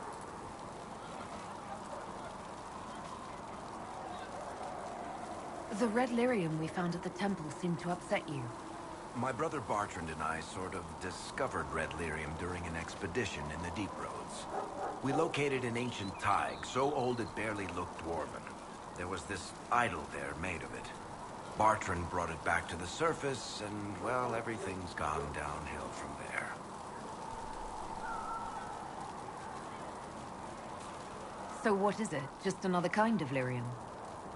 The red lyrium we found at the temple seemed to upset you. My brother Bartrand and I sort of discovered red lyrium during an expedition in the Deep Roads. We located an ancient thaig, so old it barely looked dwarven. There was this idol there made of it. Bartrand brought it back to the surface, and, well, everything's gone downhill from there. So what is it? Just another kind of lyrium?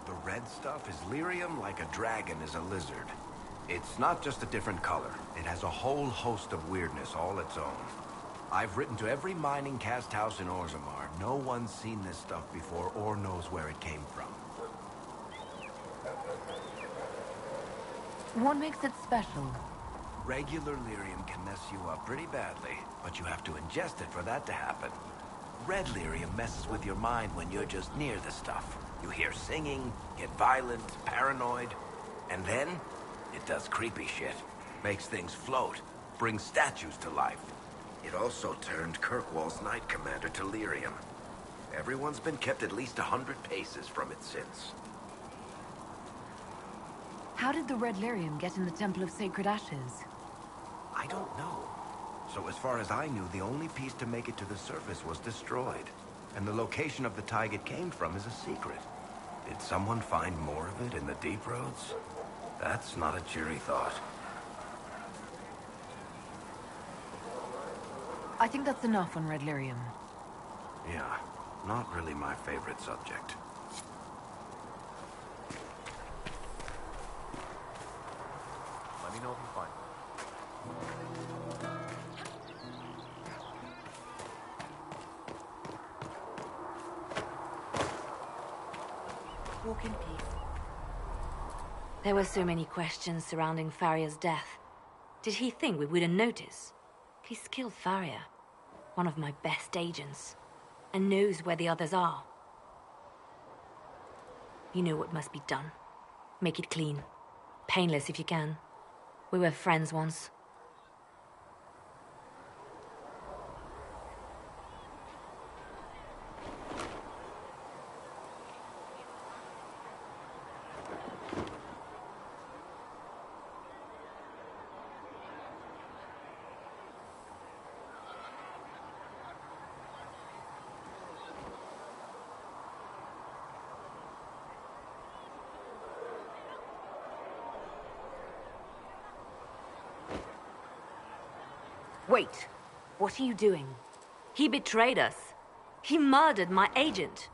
The red stuff is lyrium like a dragon is a lizard. It's not just a different color. It has a whole host of weirdness all its own. I've written to every mining cast house in Orzammar. No one's seen this stuff before or knows where it came from. What makes it special? Regular lyrium can mess you up pretty badly, but you have to ingest it for that to happen. Red lyrium messes with your mind when you're just near the stuff. You hear singing, get violent, paranoid, and then it does creepy shit. Makes things float, brings statues to life. It also turned Kirkwall's Knight Commander to lyrium. Everyone's been kept at least 100 paces from it since. How did the red lyrium get in the Temple of Sacred Ashes? I don't know. So as far as I knew, the only piece to make it to the surface was destroyed. And the location of the thaig it came from is a secret. Did someone find more of it in the Deep Roads? That's not a cheery thought. I think that's enough on red lyrium. Yeah, not really my favorite subject. Let me know if you find it. Walk in peace. There were so many questions surrounding Faria's death. Did he think we wouldn't notice? He's killed Faria, one of my best agents, and knows where the others are. You know what must be done. Make it clean. Painless if you can. We were friends once. Wait. What are you doing? He betrayed us. He murdered my agent.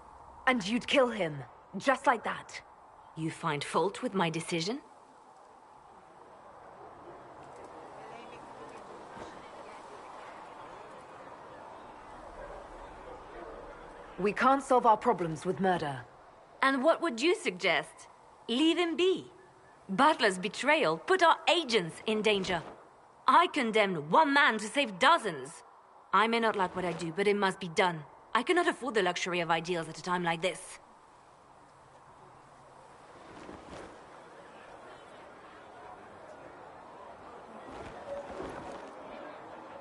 And you'd kill him, just like that. You find fault with my decision? We can't solve our problems with murder. And what would you suggest? Leave him be. Butler's betrayal put our agents in danger. I condemned one man to save dozens. I may not like what I do, but it must be done. I cannot afford the luxury of ideals at a time like this.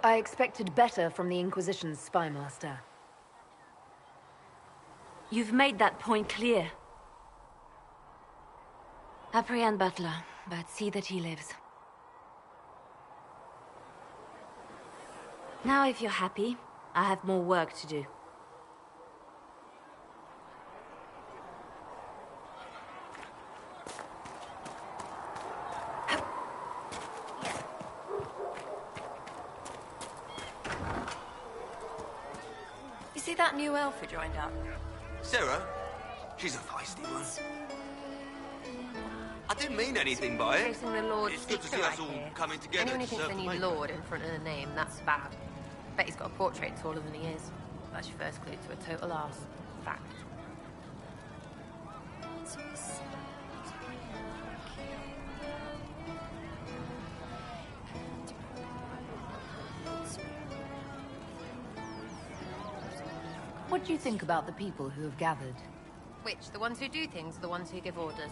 I expected better from the Inquisition's spy master. You've made that point clear. Apprehend Butler, but see that he lives. Now, if you're happy, I have more work to do. You see that new elf who joined up? Sarah? She's a feisty one. I didn't mean anything by it. Chasing the Lord's It's good to see secret us right all here. coming together Anyone who to thinks serve they the need maker. Lord in front of the name, that's bad. Bet he's got a portrait taller than he is. That's your first clue to a total arse. Fact. What do you think about the people who have gathered? Which? The ones who do things, or the ones who give orders?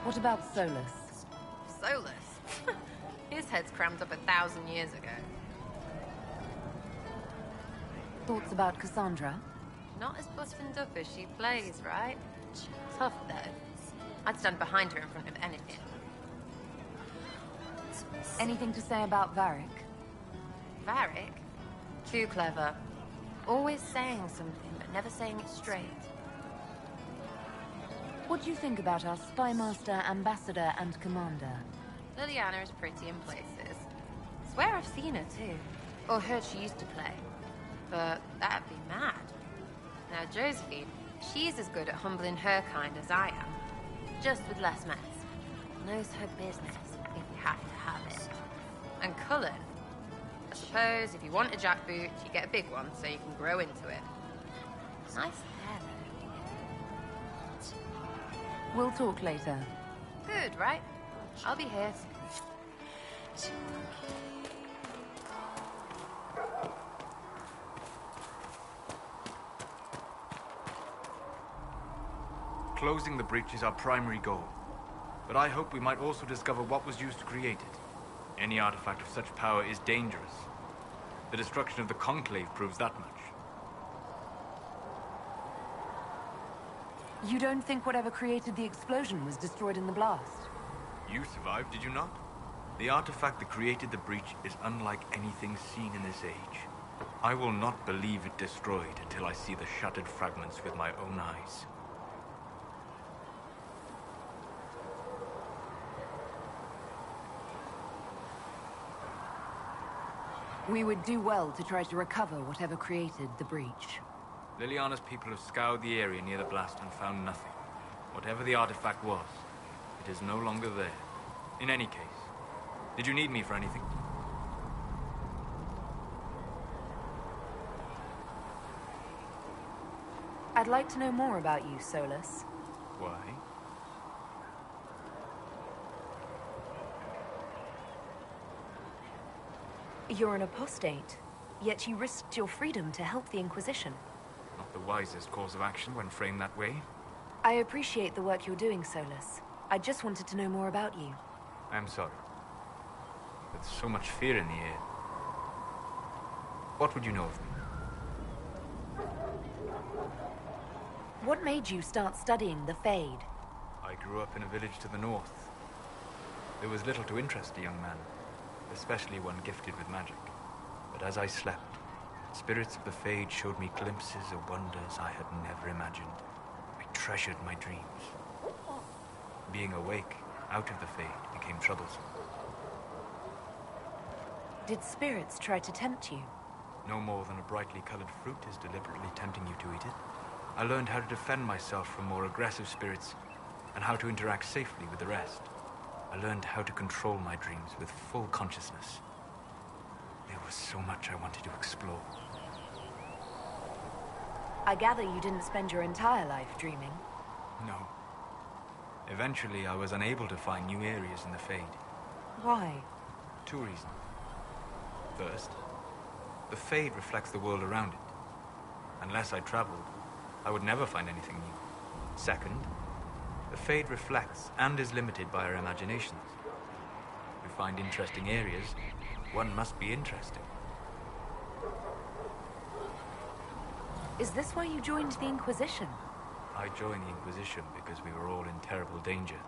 What about Solus? Solus? His head's crammed up 1,000 years ago. Thoughts about Cassandra? Not as buttoned up as she plays, right? Tough, though. I'd stand behind her in front of anything. Anything to say about Varric? Varric? Too clever. Always saying something, but never saying it straight. What do you think about our spy master, ambassador, and commander? Liliana is pretty in places. Swear I've seen her, too. Or heard she used to play. But that'd be mad. Now, Josephine, she's as good at humbling her kind as I am. Just with less mess. Knows her business, if you have to have it. And Cullen? I suppose if you want a jackboot, you get a big one so you can grow into it. Nice hair, though. We'll talk later. Good, right? I'll be here. Closing the breach is our primary goal. But I hope we might also discover what was used to create it. Any artifact of such power is dangerous. The destruction of the Conclave proves that much. You don't think whatever created the explosion was destroyed in the blast? You survived, did you not? The artifact that created the breach is unlike anything seen in this age. I will not believe it destroyed until I see the shattered fragments with my own eyes. We would do well to try to recover whatever created the breach. Liliana's people have scoured the area near the blast and found nothing. Whatever the artifact was, it is no longer there. In any case, did you need me for anything? I'd like to know more about you, Solus. Why? You're an apostate, yet you risked your freedom to help the Inquisition. Not the wisest course of action when framed that way. I appreciate the work you're doing, Solus. I just wanted to know more about you. I'm sorry. With so much fear in the air. What would you know of me? What made you start studying the Fade? I grew up in a village to the north. There was little to interest a young man, especially one gifted with magic. But as I slept, spirits of the Fade showed me glimpses of wonders I had never imagined. I treasured my dreams. Being awake, out of the Fade, became troublesome. Did spirits try to tempt you? No more than a brightly colored fruit is deliberately tempting you to eat it. I learned how to defend myself from more aggressive spirits, and how to interact safely with the rest. I learned how to control my dreams with full consciousness. There was so much I wanted to explore. I gather you didn't spend your entire life dreaming. No. Eventually, I was unable to find new areas in the Fade. Why? Two reasons. First, the Fade reflects the world around it. Unless I traveled, I would never find anything new. Second, the Fade reflects and is limited by our imaginations. If we find interesting areas, one must be interesting. Is this why you joined the Inquisition? I joined the Inquisition because we were all in terrible danger.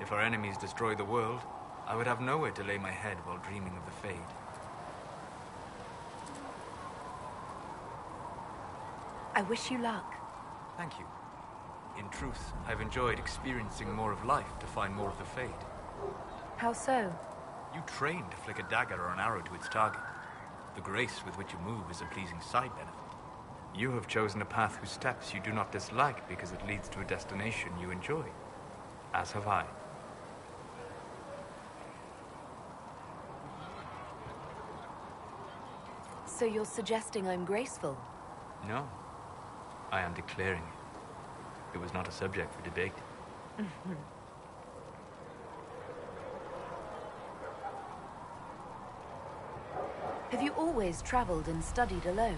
If our enemies destroyed the world, I would have nowhere to lay my head while dreaming of the Fade. I wish you luck. Thank you. In truth, I've enjoyed experiencing more of life to find more of the Fade. How so? You train to flick a dagger or an arrow to its target. The grace with which you move is a pleasing side benefit. You have chosen a path whose steps you do not dislike because it leads to a destination you enjoy. As have I. So you're suggesting I'm graceful? No. I am declaring it. It was not a subject for debate. Have you always traveled and studied alone?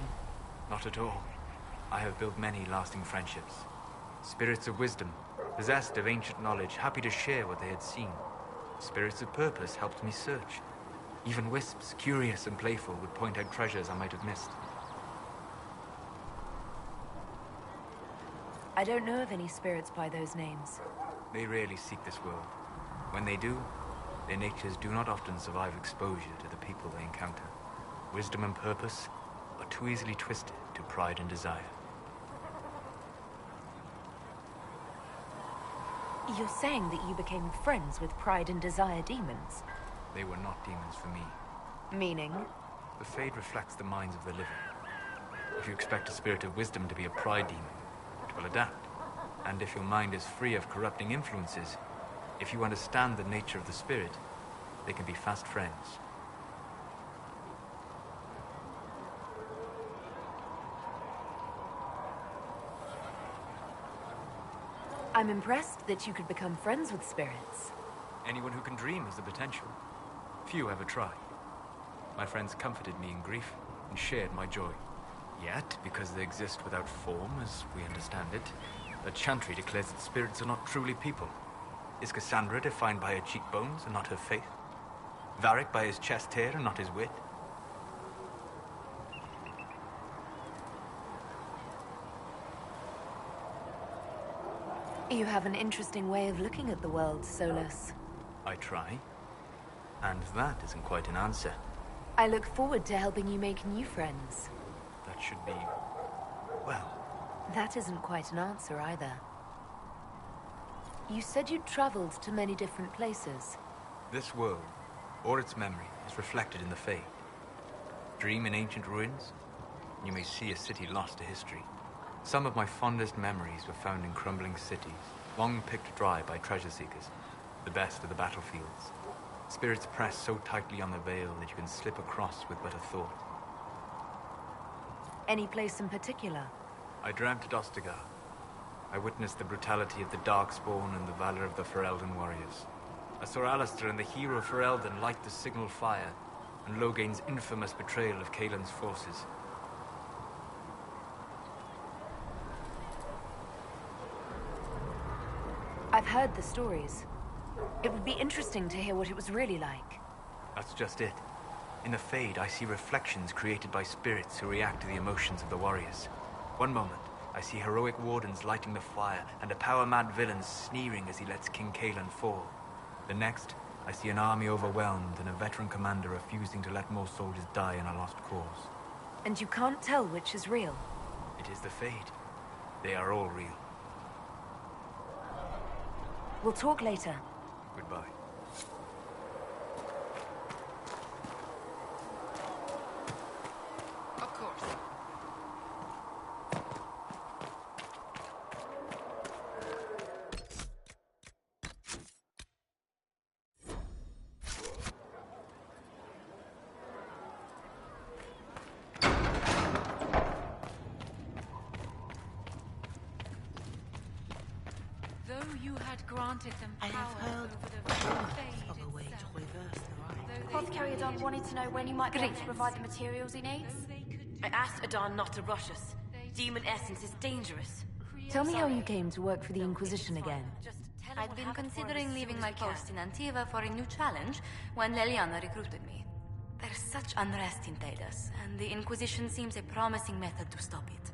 Not at all. I have built many lasting friendships. Spirits of wisdom, possessed of ancient knowledge, happy to share what they had seen. Spirits of purpose helped me search. Even wisps, curious and playful, would point out treasures I might have missed. I don't know of any spirits by those names. They rarely seek this world. When they do, their natures do not often survive exposure to the people they encounter. Wisdom and purpose are too easily twisted to pride and desire. You're saying that you became friends with Pride and Desire demons? They were not demons for me. Meaning? The Fade reflects the minds of the living. If you expect a spirit of wisdom to be a pride demon, it will adapt. And if your mind is free of corrupting influences, if you understand the nature of the spirit, they can be fast friends. I'm impressed that you could become friends with spirits. Anyone who can dream has the potential. Few ever try. My friends comforted me in grief and shared my joy. Yet, because they exist without form, as we understand it, the Chantry declares that spirits are not truly people. Is Cassandra defined by her cheekbones and not her faith? Varric by his chest hair and not his wit? You have an interesting way of looking at the world, Solus. I try. And that isn't quite an answer. I look forward to helping you make new friends. That should be... well... That isn't quite an answer either. You said you'd traveled to many different places. This world, or its memory, is reflected in the Fade. Dream in ancient ruins, and you may see a city lost to history. Some of my fondest memories were found in crumbling cities, long picked dry by treasure seekers, the best of the battlefields. Spirits press so tightly on the veil that you can slip across with but a thought. Any place in particular? I dreamt at Ostagar. I witnessed the brutality of the Darkspawn and the valor of the Ferelden warriors. I saw Alistair and the hero of Ferelden light the signal fire, and Logain's infamous betrayal of Kaelin's forces. I've heard the stories. It would be interesting to hear what it was really like. That's just it. In the Fade, I see reflections created by spirits who react to the emotions of the warriors. One moment, I see heroic wardens lighting the fire, and a power-mad villain sneering as he lets King Kaelin fall. The next, I see an army overwhelmed and a veteran commander refusing to let more soldiers die in a lost cause. And you can't tell which is real? It is the Fade. They are all real. We'll talk later. Goodbye. Of course. Though you had granted them I power have heard over the Fade of a way to itself, reverse the apothecary Adon wanted to know when you might be able to provide the materials he needs. I asked Adon not to rush us. Demon essence is dangerous. Tell me how you came to work for the Inquisition again. I'd been considering leaving my post in Antiva for a new challenge when Leliana recruited me. There's such unrest in Thedas, and the Inquisition seems a promising method to stop it.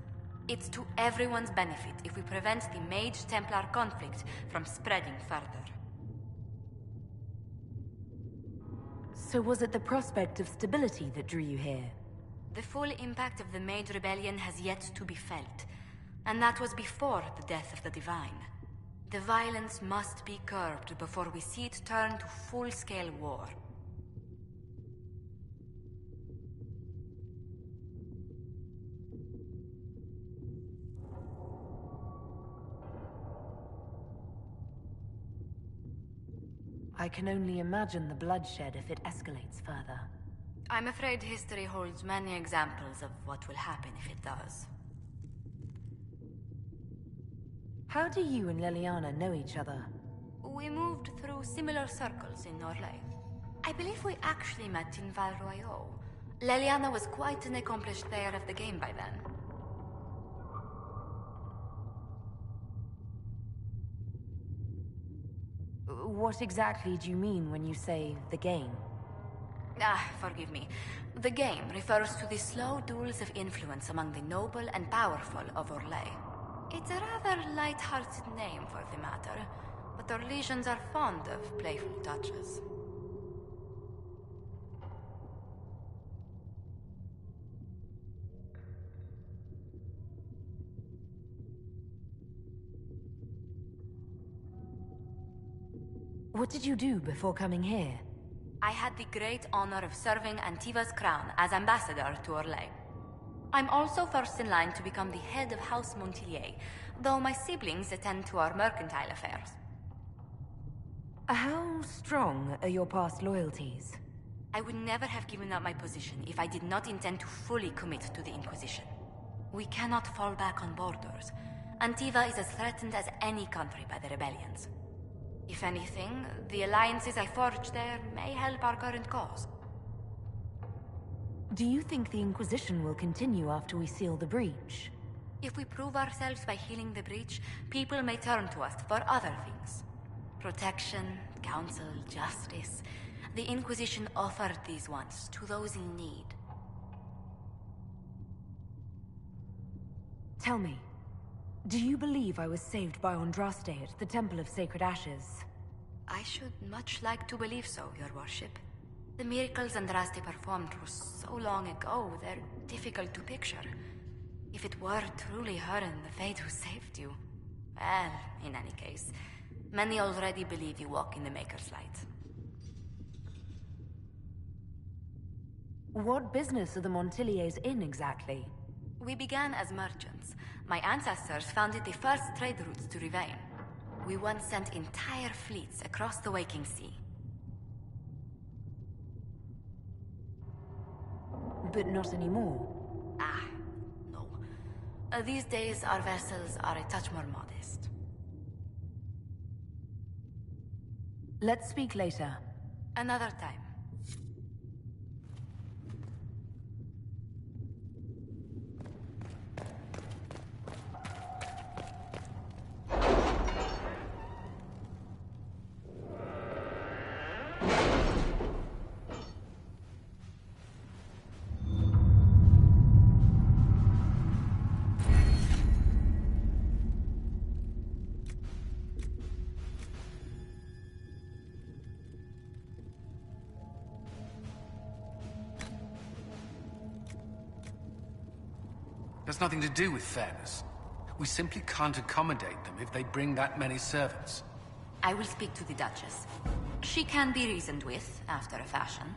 It's to everyone's benefit if we prevent the Mage-Templar conflict from spreading further. So was it the prospect of stability that drew you here? The full impact of the Mage Rebellion has yet to be felt, and that was before the death of the Divine. The violence must be curbed before we see it turn to full-scale war. I can only imagine the bloodshed if it escalates further. I'm afraid history holds many examples of what will happen if it does. How do you and Leliana know each other? We moved through similar circles in Orlais. I believe we actually met in Val Royeaux. Leliana was quite an accomplished player of the game by then. What exactly do you mean when you say the game? Forgive me. The game refers to the slow duels of influence among the noble and powerful of Orlais. It's a rather light-hearted name for the matter, but Orlesians are fond of playful touches. What did you do before coming here? I had the great honor of serving Antiva's crown as ambassador to Orlais. I'm also first in line to become the head of House Montilyet, though my siblings attend to our mercantile affairs. How strong are your past loyalties? I would never have given up my position if I did not intend to fully commit to the Inquisition. We cannot fall back on borders. Antiva is as threatened as any country by the rebellions. If anything, the alliances I forged there may help our current cause. Do you think the Inquisition will continue after we seal the breach? If we prove ourselves by healing the breach, people may turn to us for other things. Protection, counsel, justice. The Inquisition offered these once to those in need. Tell me, do you believe I was saved by Andraste at the Temple of Sacred Ashes? I should much like to believe so, Your Worship. The miracles Andraste performed were so long ago, they're difficult to picture. If it were truly her and the Fate who saved you... Well, in any case, many already believe you walk in the Maker's light. What business are the Montilyets in exactly? We began as merchants. My ancestors founded the first trade routes to Rivain. We once sent entire fleets across the Waking Sea. But not anymore. No. These days, our vessels are a touch more modest. Let's speak later. Another time. Has nothing to do with fairness. We simply can't accommodate them if they bring that many servants. I will speak to the Duchess. She can be reasoned with, after a fashion.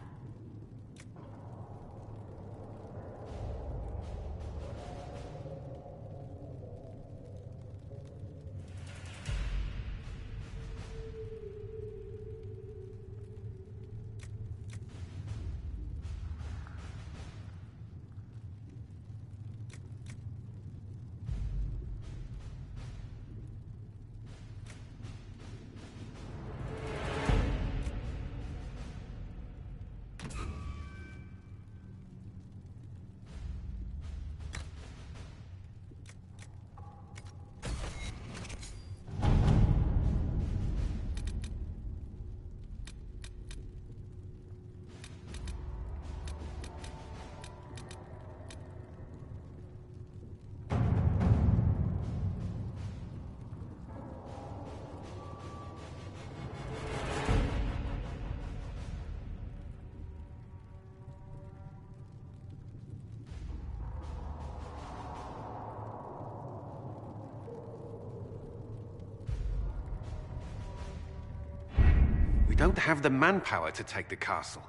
don't have the manpower to take the castle.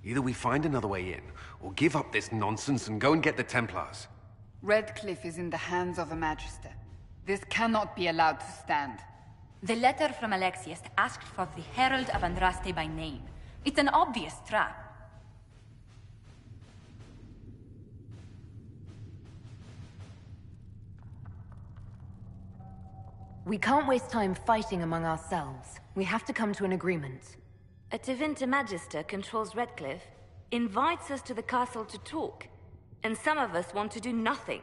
Either we find another way in, or give up this nonsense and go and get the Templars. Redcliffe is in the hands of a Magister. This cannot be allowed to stand. The letter from Alexius asked for the Herald of Andraste by name. It's an obvious trap. We can't waste time fighting among ourselves. We have to come to an agreement. A Tevinter Magister controls Redcliffe, invites us to the castle to talk, and some of us want to do nothing.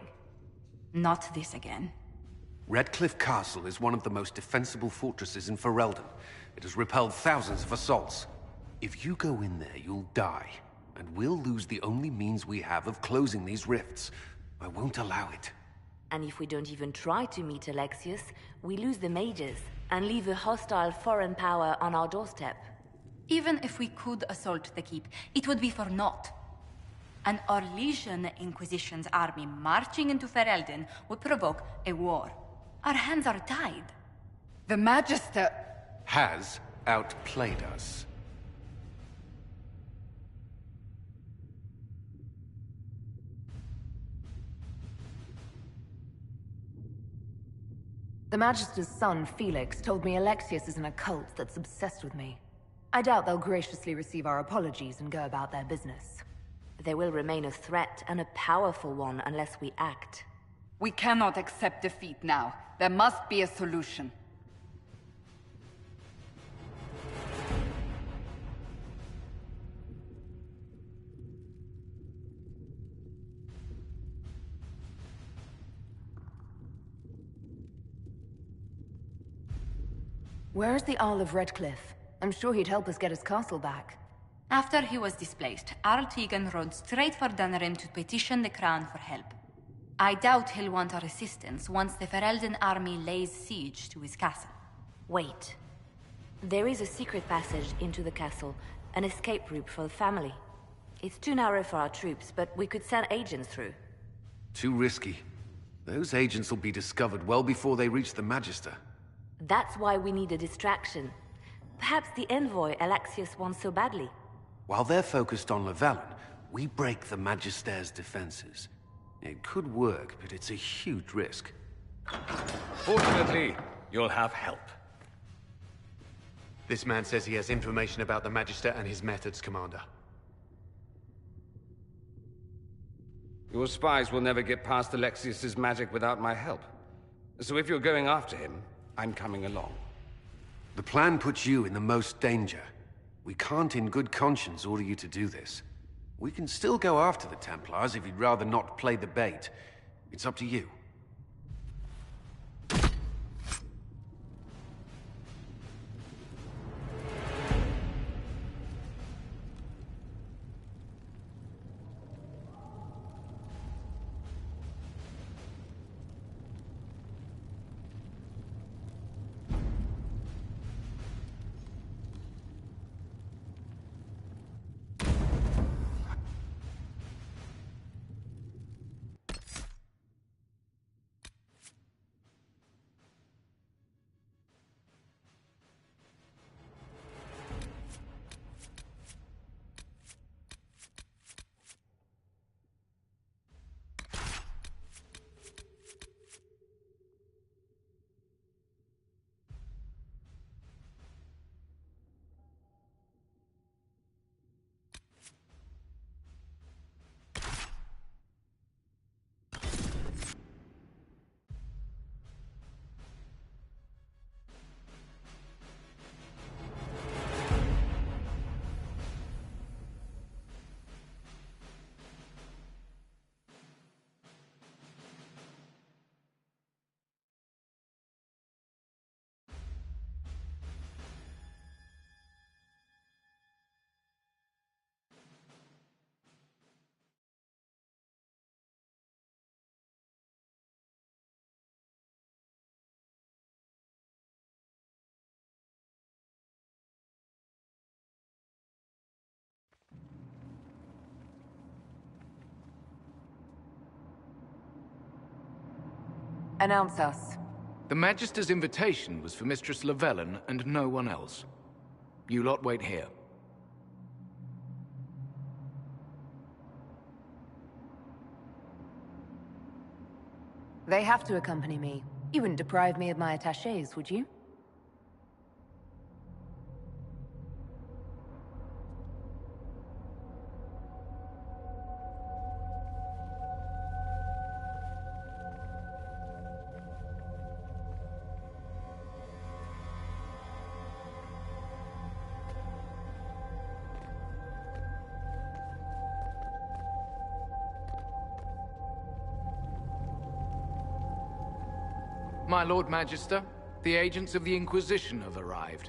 Not this again. Redcliffe Castle is one of the most defensible fortresses in Ferelden. It has repelled thousands of assaults. If you go in there, you'll die, and we'll lose the only means we have of closing these rifts. I won't allow it. And if we don't even try to meet Alexius, we lose the mages and leave a hostile foreign power on our doorstep. Even if we could assault the keep, it would be for naught. An Orlesian Inquisition's army marching into Ferelden would provoke a war. Our hands are tied. The Magister has outplayed us. The Magister's son, Felix, told me Alexius is in a cult that's obsessed with me. I doubt they'll graciously receive our apologies and go about their business. They will remain a threat, and a powerful one, unless we act. We cannot accept defeat now. There must be a solution. Where is the Arl of Redcliffe? I'm sure he'd help us get his castle back. After he was displaced, Arl Tegan rode straight for Dunrin to petition the Crown for help. I doubt he'll want our assistance once the Ferelden army lays siege to his castle. Wait. There is a secret passage into the castle, an escape route for the family. It's too narrow for our troops, but we could send agents through. Too risky. Those agents will be discovered well before they reach the Magister. That's why we need a distraction. Perhaps the envoy Alexius wants so badly. While they're focused on Llewellyn, we break the Magister's defenses. It could work, but it's a huge risk. Fortunately, you'll have help. This man says he has information about the Magister and his methods, Commander. Your spies will never get past Alexius's magic without my help. So if you're going after him, I'm coming along. The plan puts you in the most danger. We can't in good conscience order you to do this. We can still go after the Templars if you'd rather not play the bait. It's up to you. Announce us. The Magister's invitation was for Mistress Llewellyn and no one else. You lot wait here. They have to accompany me. You wouldn't deprive me of my attachés, would you? My Lord Magister, the agents of the Inquisition have arrived.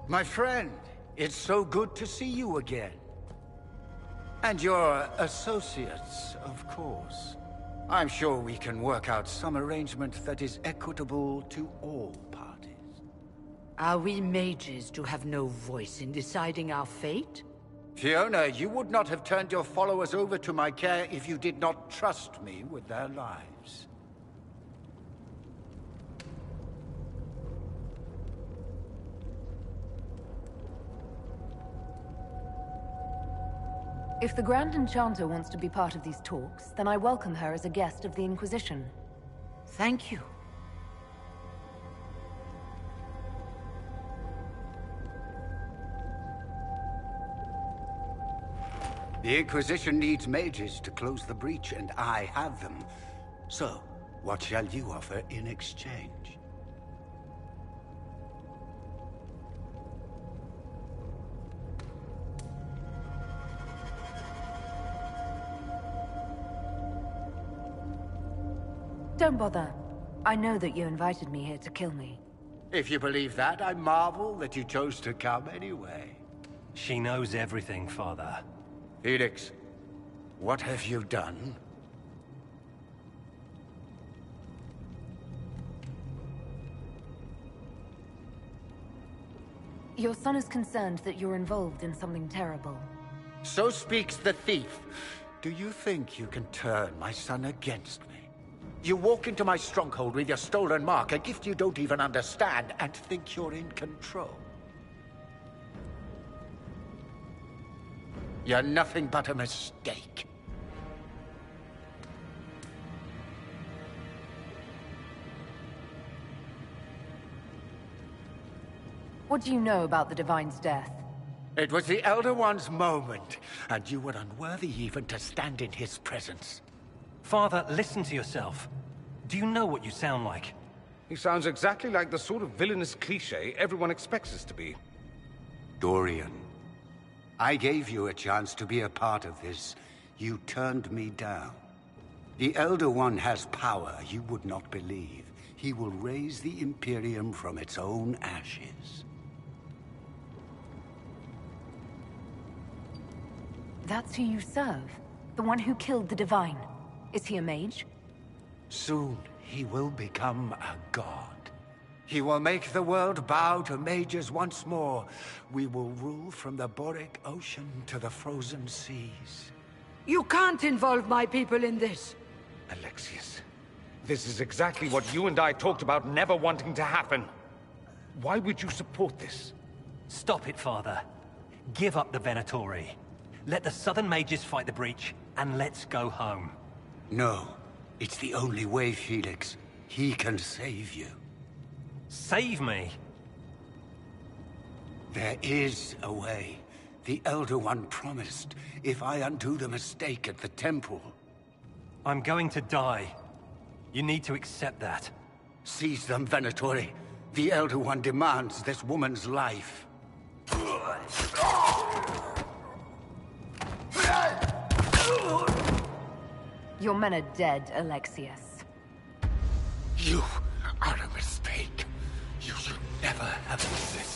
My friend, it's so good to see you again. And your associates, of course. I'm sure we can work out some arrangement that is equitable to all parties. Are we mages to have no voice in deciding our fate? Fiona, you would not have turned your followers over to my care if you did not trust me with their lives. If the Grand Enchanter wants to be part of these talks, then I welcome her as a guest of the Inquisition. Thank you. The Inquisition needs mages to close the breach, and I have them. So, what shall you offer in exchange? Don't bother. I know that you invited me here to kill me. If you believe that, I marvel that you chose to come anyway. She knows everything, Father. Felix, what have you done? Your son is concerned that you're involved in something terrible. So speaks the thief. Do you think you can turn my son against me? You walk into my stronghold with your stolen mark, a gift you don't even understand, and think you're in control. You're nothing but a mistake. What do you know about the Divine's death? It was the Elder One's moment, and you were unworthy even to stand in his presence. Father, listen to yourself. Do you know what you sound like? He sounds exactly like the sort of villainous cliché everyone expects us to be. Dorian, I gave you a chance to be a part of this. You turned me down. The Elder One has power you would not believe. He will raise the Imperium from its own ashes. That's who you serve? The one who killed the Divine? Is he a mage? Soon, he will become a god. He will make the world bow to mages once more. We will rule from the Boric Ocean to the frozen seas. You can't involve my people in this. Alexius, this is exactly what you and I talked about never wanting to happen. Why would you support this? Stop it, Father. Give up the Venatori. Let the Southern Mages fight the breach, and let's go home. No. It's the only way, Felix. He can save you. Save me? There is a way. The Elder One promised, if I undo the mistake at the temple. I'm going to die. You need to accept that. Seize them, Venatori. The Elder One demands this woman's life. Your men are dead, Alexius. You are a mistake. You should never have existed.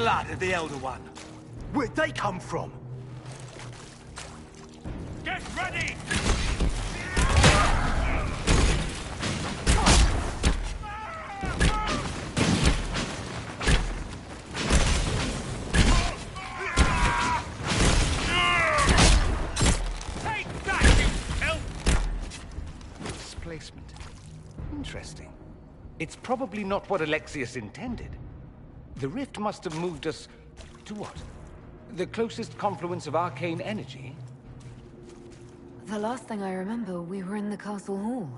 blood of the Elder One. Where'd they come from? Get ready! Displacement. Interesting. It's probably not what Alexius intended. The rift must have moved us to what? The closest confluence of arcane energy? The last thing I remember, we were in the castle hall.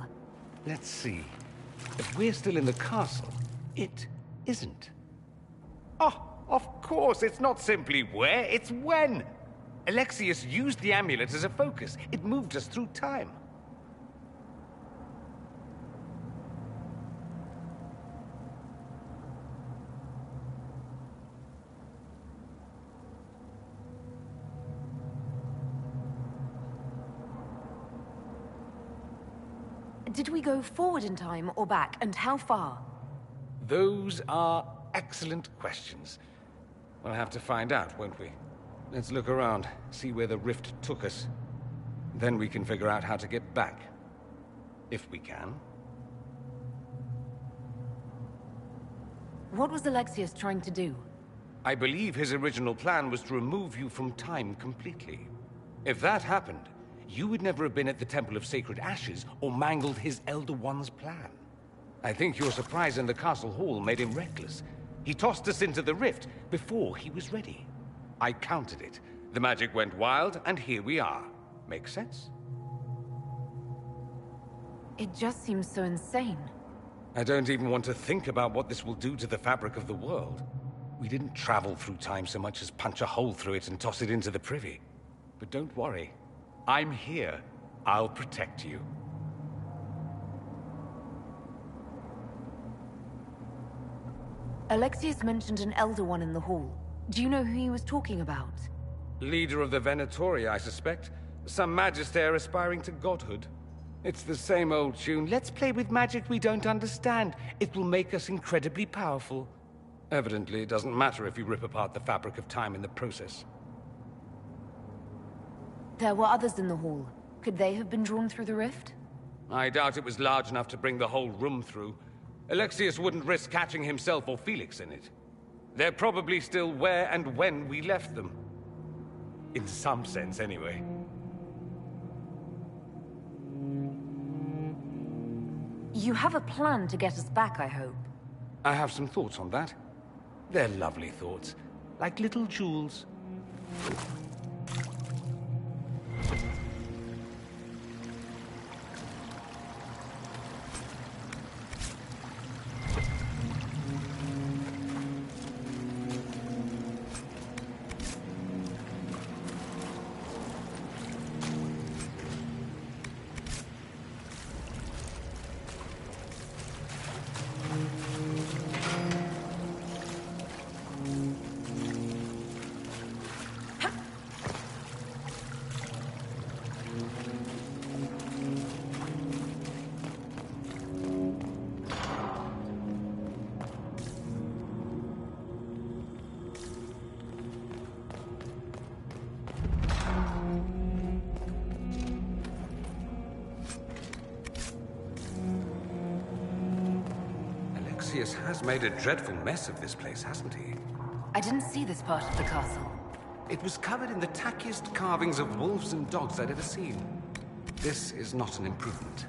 Let's see. If we're still in the castle, it isn't. Oh, of course, it's not simply where, it's when! Alexius used the amulet as a focus. It moved us through time. Did we go forward in time or back, and how far? Those are excellent questions. We'll have to find out, won't we? Let's look around, see where the rift took us. Then we can figure out how to get back. If we can. What was Alexius trying to do? I believe his original plan was to remove you from time completely. If that happened, you would never have been at the Temple of Sacred Ashes or mangled his Elder One's plan. I think your surprise in the castle hall made him reckless. He tossed us into the rift before he was ready. I countered it. The magic went wild, and here we are. Make sense? It just seems so insane. I don't even want to think about what this will do to the fabric of the world. We didn't travel through time so much as punch a hole through it and toss it into the privy. But don't worry. I'm here. I'll protect you. Alexius mentioned an Elder One in the hall. Do you know who he was talking about? Leader of the Venatori, I suspect. Some magister aspiring to godhood. It's the same old tune. Let's play with magic we don't understand. It will make us incredibly powerful. Evidently, it doesn't matter if you rip apart the fabric of time in the process. There were others in the hall. Could they have been drawn through the rift? I doubt it was large enough to bring the whole room through. Alexius wouldn't risk catching himself or Felix in it. They're probably still where and when we left them. In some sense, anyway. You have a plan to get us back, I hope. I have some thoughts on that. They're lovely thoughts, like little jewels. Alexius has made a dreadful mess of this place, hasn't he? I didn't see this part of the castle. It was covered in the tackiest carvings of wolves and dogs I'd ever seen. This is not an improvement.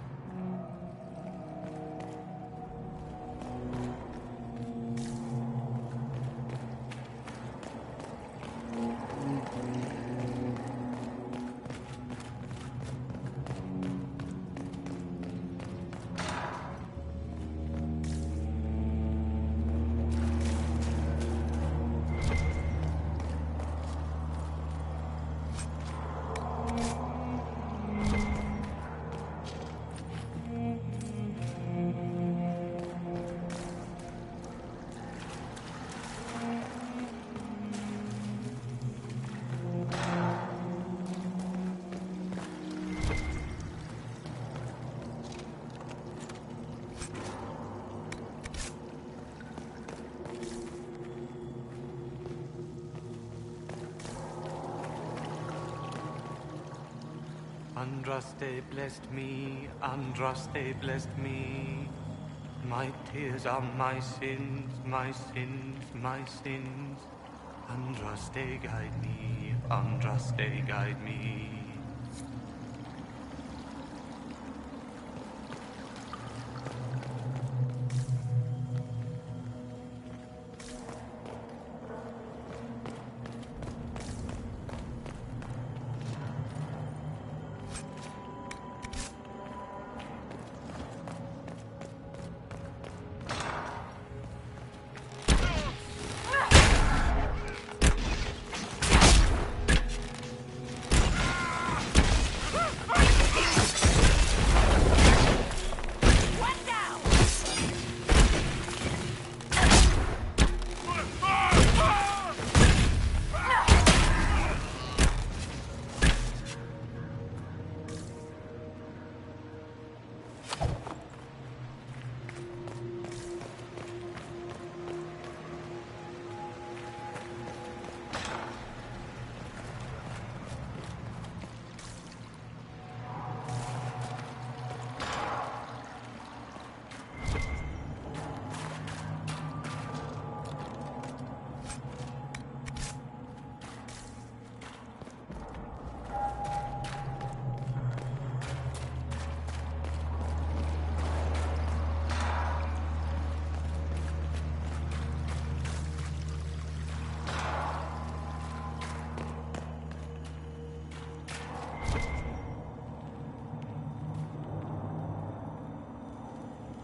Andraste blessed me, Andraste blessed me. My tears are my sins, my sins, my sins. Andraste guide me, Andraste guide me.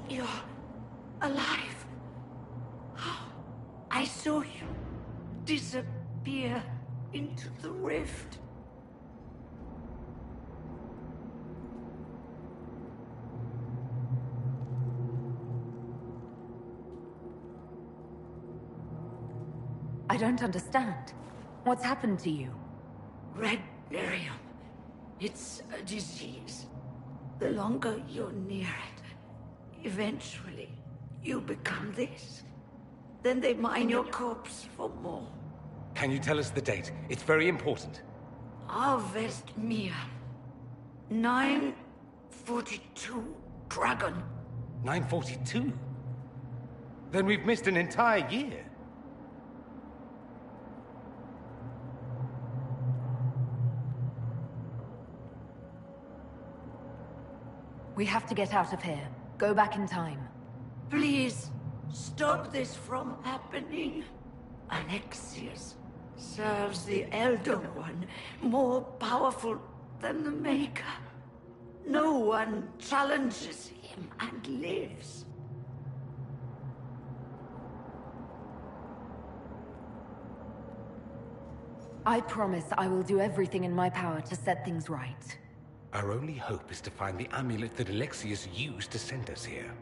You're alive. I saw you disappear into the rift. I don't understand. What's happened to you? Red Lyrium. It's a disease. The longer you're near it, eventually you become this. Then they mine your corpse for more. Can you tell us the date? It's very important. Harvest Mia. 942 Dragon. 942? Then we've missed an entire year. We have to get out of here. Go back in time. Please, stop this from happening. Alexius serves the Elder One, more powerful than the Maker. No one challenges him and lives. I promise I will do everything in my power to set things right. Our only hope is to find the amulet that Alexius used to send us here.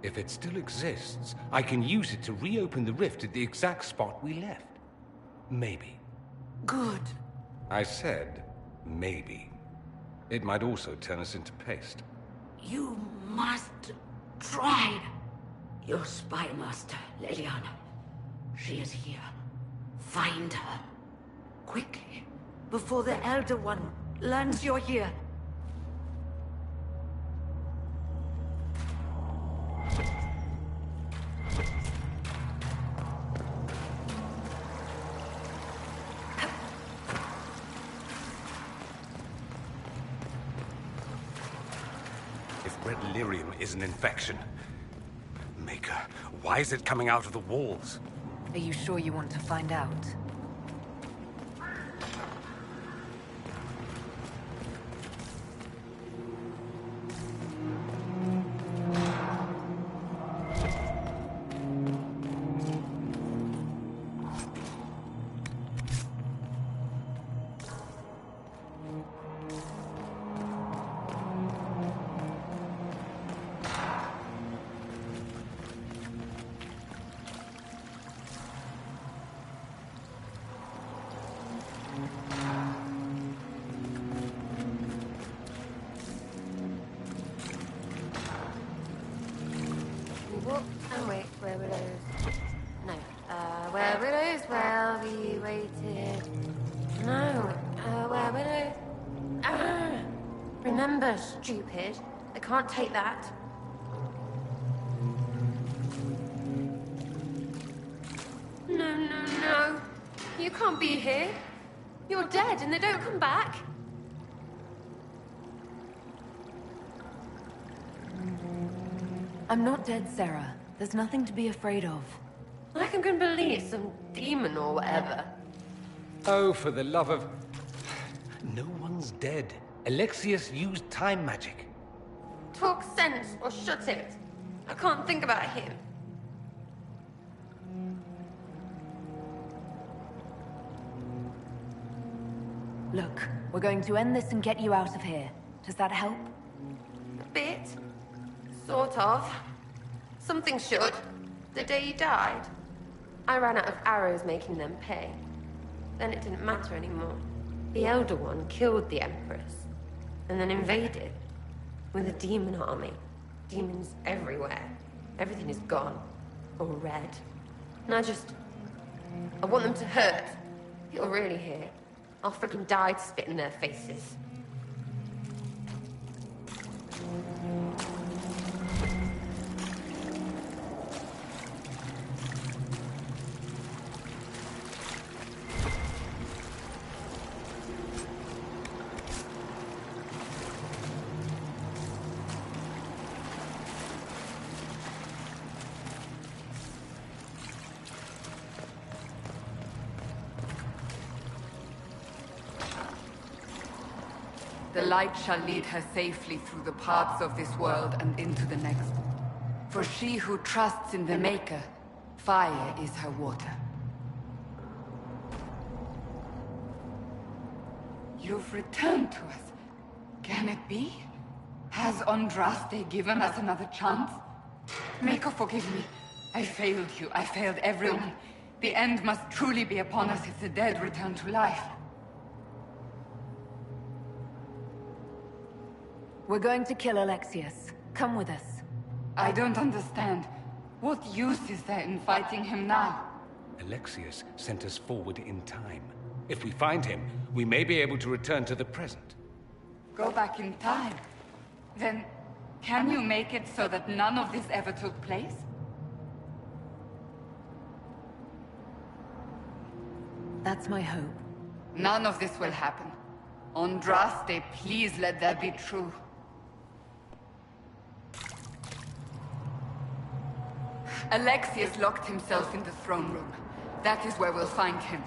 If it still exists, I can use it to reopen the rift at the exact spot we left. Maybe. Good. I said, maybe. It might also turn us into paste. You must try. Your spy master, Leliana. She is here. Find her. Quickly. Before the Elder One learns you're here. Red lyrium is an infection. Maker, why is it coming out of the walls? Are you sure you want to find out? They're stupid. They can't take that. No, no, no. You can't be here. You're dead and they don't come back. I'm not dead, Sarah. There's nothing to be afraid of. Like I'm gonna believe some demon or whatever. Oh, for the love of... No one's dead. Alexius used time magic. Talk sense or shut it. I can't think about him. Look, we're going to end this and get you out of here. Does that help? A bit. Sort of. Something should. The day he died. I ran out of arrows making them pay. Then it didn't matter anymore. The Elder One killed the Empress. And then invaded. With a demon army. Demons everywhere. Everything is gone. Or red. And I want them to hurt. You're really here. I'll freaking die to spit in their faces. The light shall lead her safely through the paths of this world and into the next. For she who trusts in the Maker, fire is her water. You've returned to us. Can it be? Has Andraste given us another chance? Maker, forgive me. I failed you. I failed everyone. The end must truly be upon us if the dead return to life. We're going to kill Alexius. Come with us. I don't understand. What use is there in fighting him now? Alexius sent us forward in time. If we find him, we may be able to return to the present. Go back in time? Then, can you make it so that none of this ever took place? That's my hope. None of this will happen. Andraste, please let that be true. Alexius locked himself in the throne room. That is where we'll find him.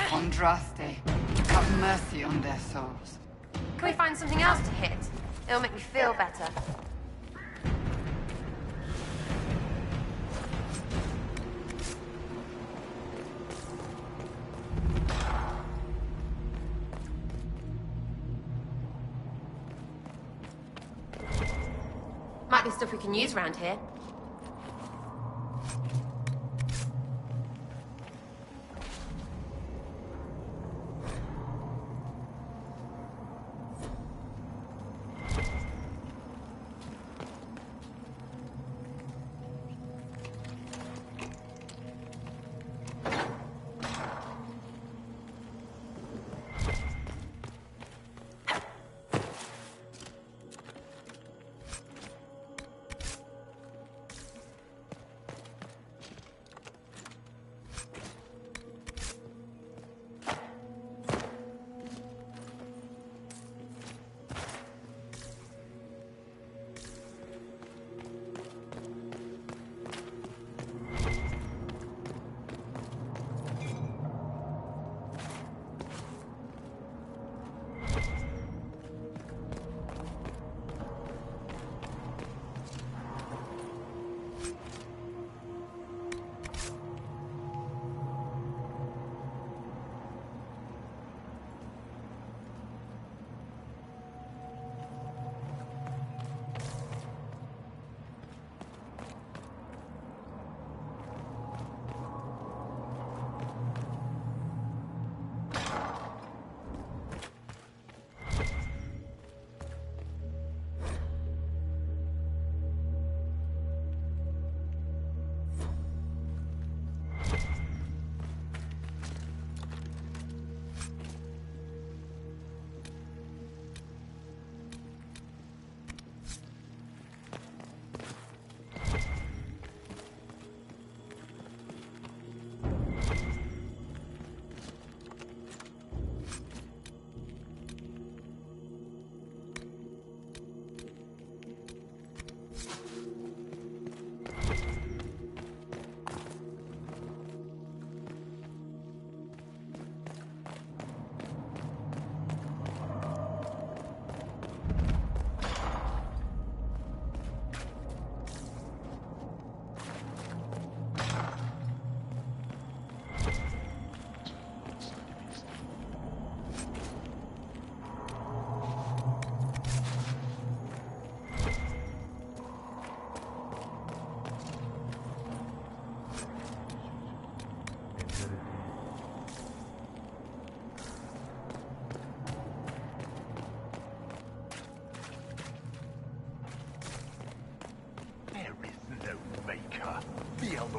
Andraste, have mercy on their souls. Can we find something else to hit? It'll make me feel better. Might be stuff we can use around here.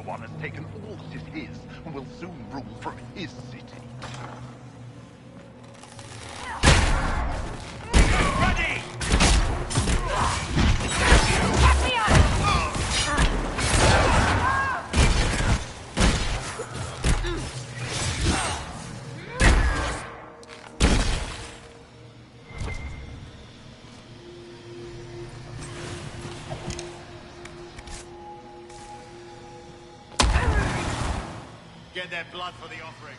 One has taken all that is his and will soon rule from his city. Ready! Get their blood for the offering.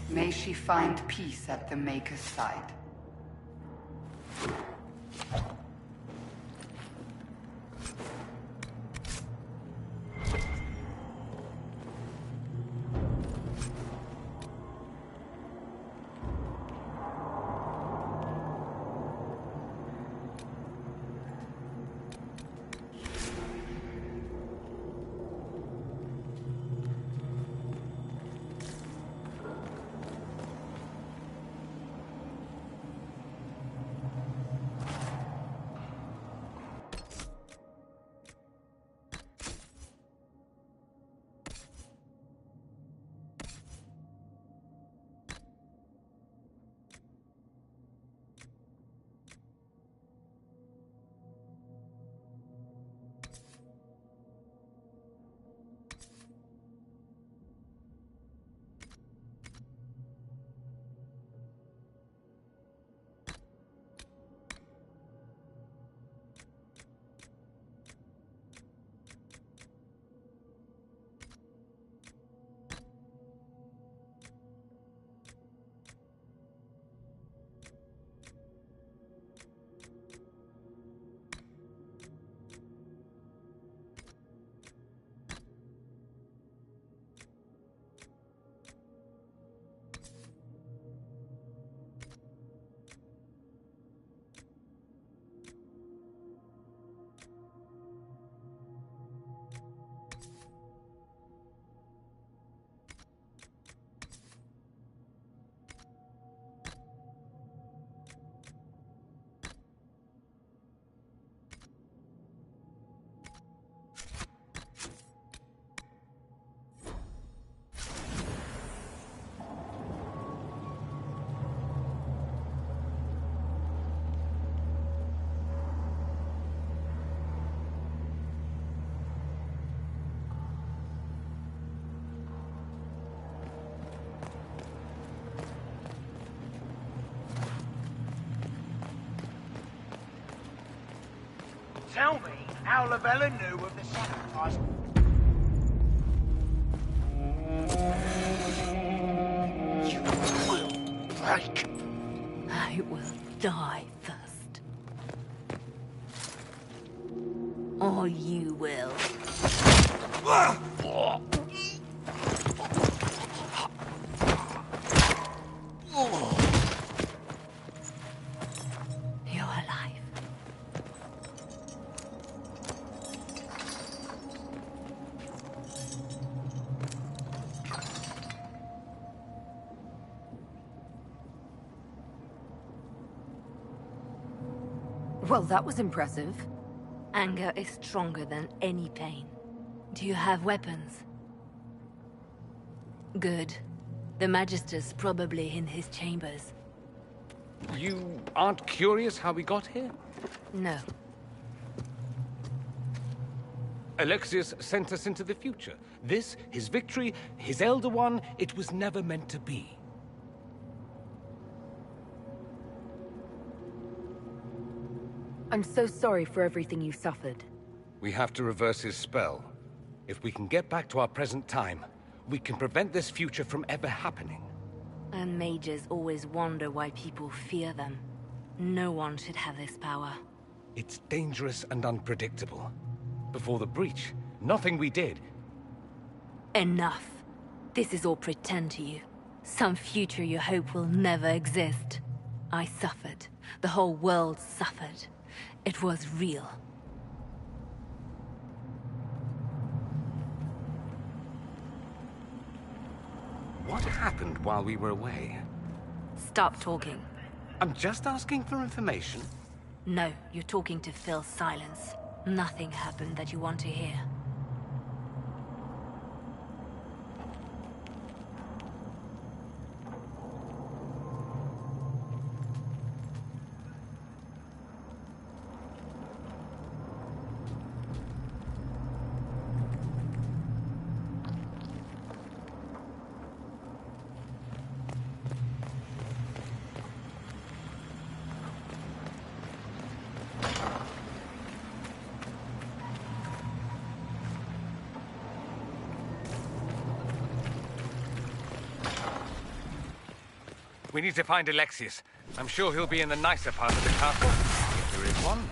May she find peace at the Maker's side. Tell me how Lavella knew of the sacrifice. You will break. I will die first. Or you will. You're alive. Well, that was impressive. Anger is stronger than any pain. Do you have weapons? Good. The Magister's probably in his chambers. You aren't curious how we got here? No. Alexius sent us into the future. This, his victory, his Elder One, it was never meant to be. I'm so sorry for everything you suffered. We have to reverse his spell. If we can get back to our present time, we can prevent this future from ever happening. And mages always wonder why people fear them. No one should have this power. It's dangerous and unpredictable. Before the breach, nothing we did. Enough. This is all pretend to you. Some future you hope will never exist. I suffered. The whole world suffered. It was real. What happened while we were away? Stop talking. I'm just asking for information. No, you're talking to fill silence. Nothing happened that you want to hear. We need to find Alexius. I'm sure he'll be in the nicer part of the castle, if there is one.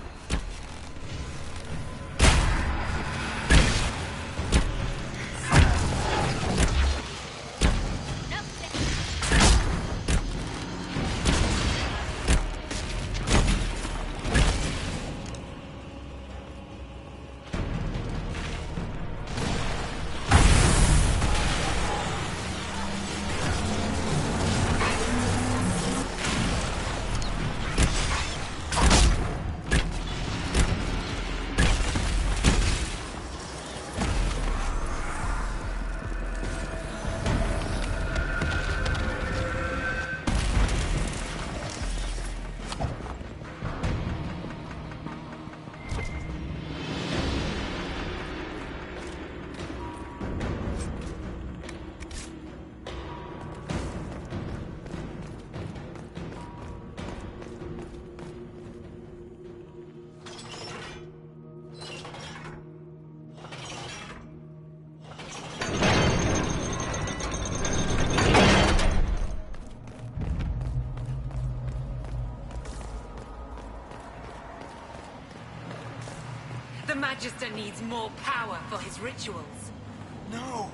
The Magister needs more power for his rituals. No!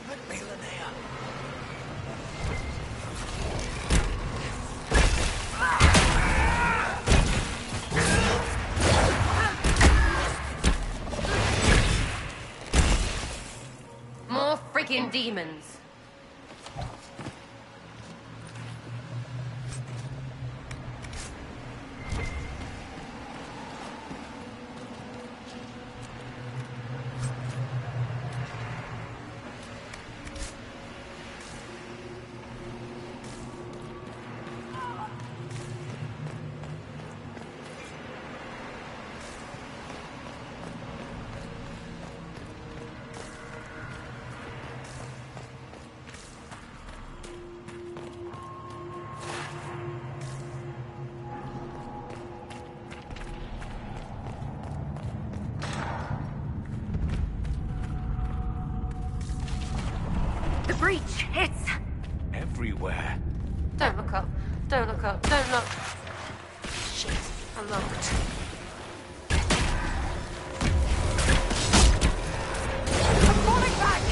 Let me, Linnea. More friggin' demons. The breach! It's... Everywhere. Don't look up. Don't look up. Don't look. Shit. I looked. I'm falling back!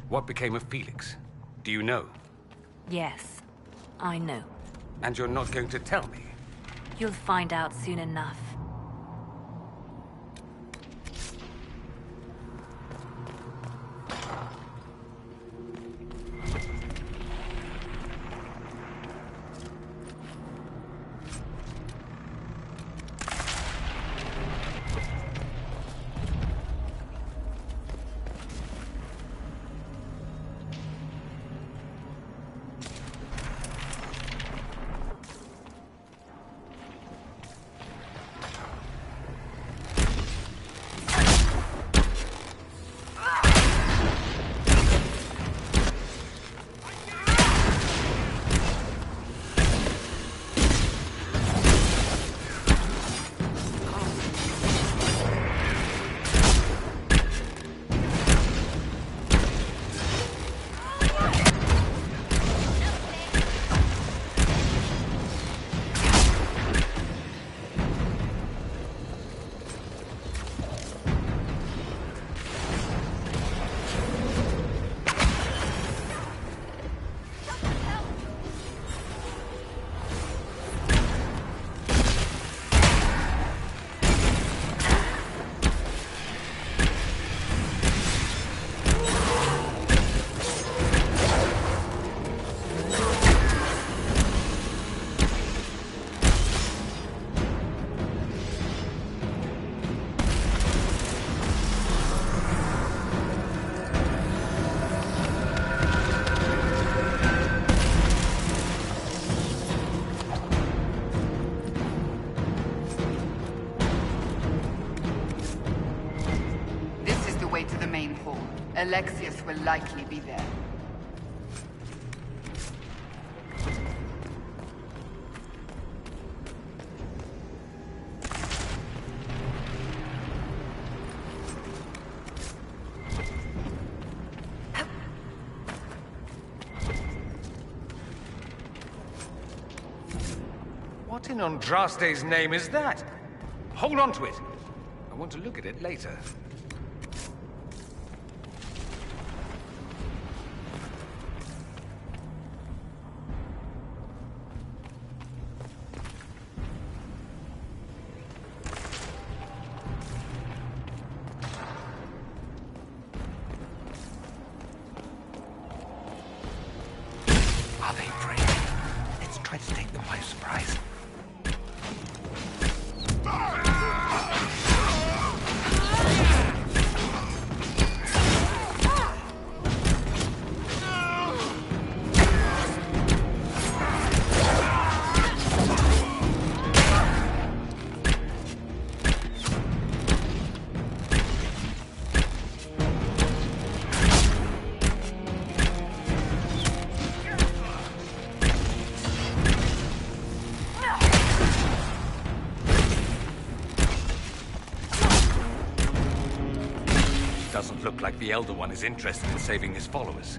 What became of Felix? Do you know? Yes, I know. And you're not going to tell me? You'll find out soon enough. Alexius will likely be there. What in Andraste's name is that? Hold on to it. I want to look at it later. Are they brave? Let's try to take them by surprise. Doesn't look like the Elder One is interested in saving his followers.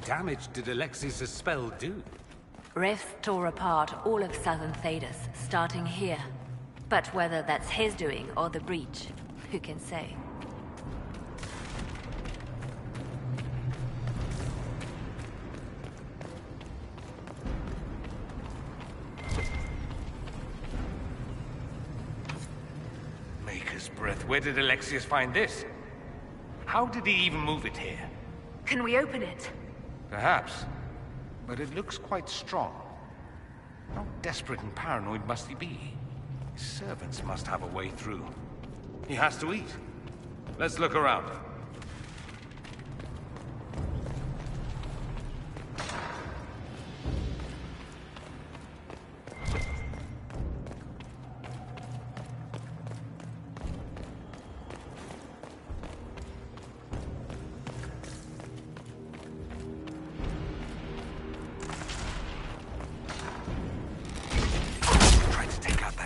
Damage did Alexius' spell do? Rifts tore apart all of southern Thedas, starting here. But whether that's his doing or the breach, who can say? Maker's breath. Where did Alexius find this? How did he even move it here? Can we open it? Perhaps. But it looks quite strong. How desperate and paranoid must he be? His servants must have a way through. He has to eat. Let's look around.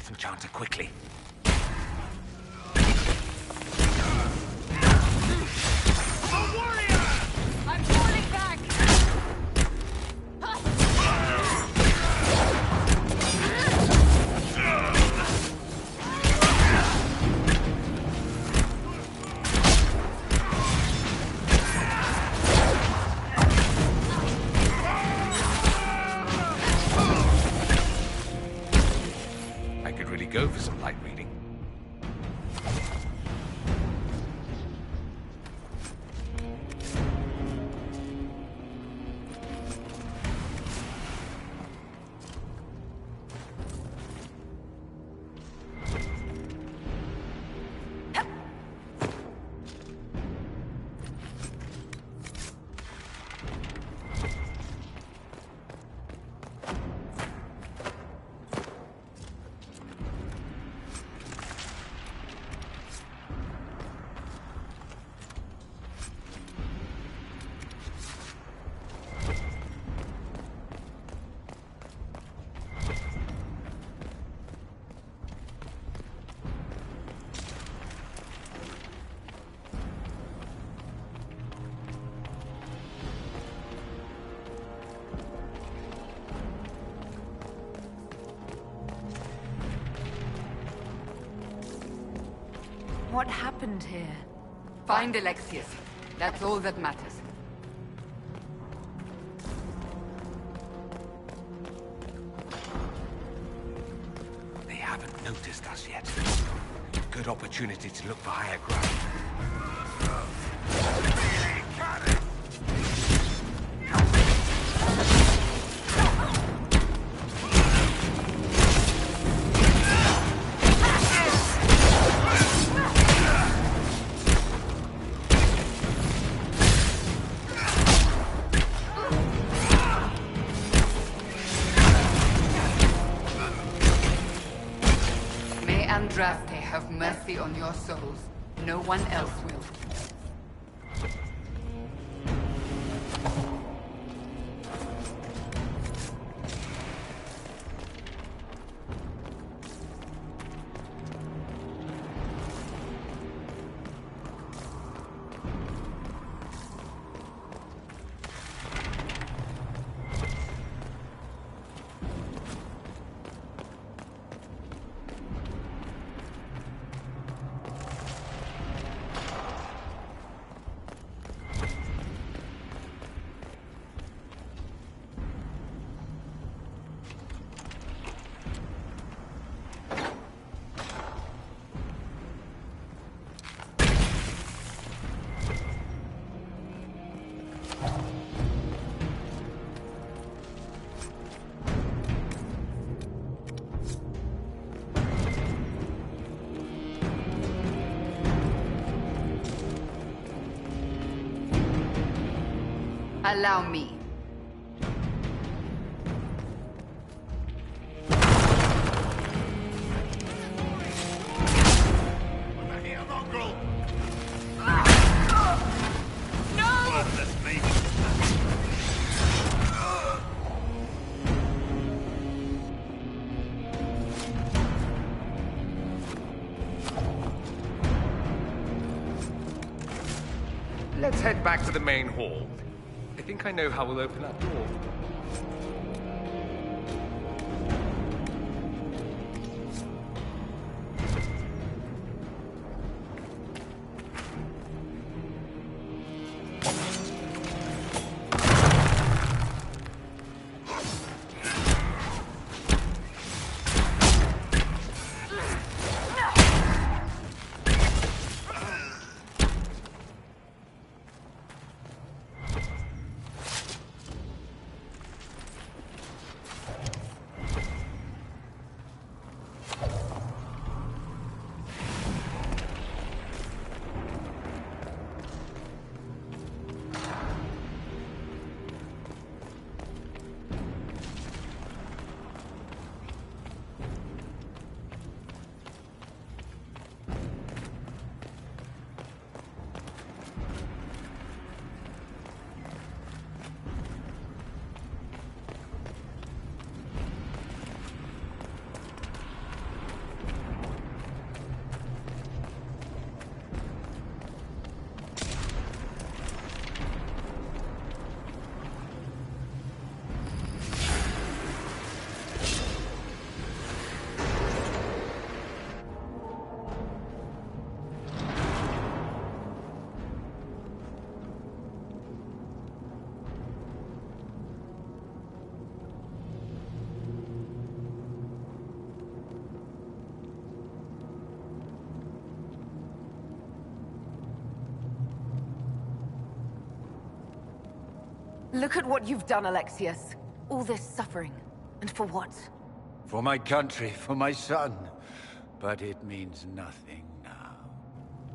Enchanter quickly. Go for some light reading. What happened here? Find Alexius. That's all that matters. They haven't noticed us yet. Good opportunity to look for higher ground. Andraste have mercy on your souls. No one else will. Allow me. Let's head back to the main hall. I think I know how we'll open that door. Look at what you've done, Alexius. All this suffering. And for what? For my country, for my son. But it means nothing now.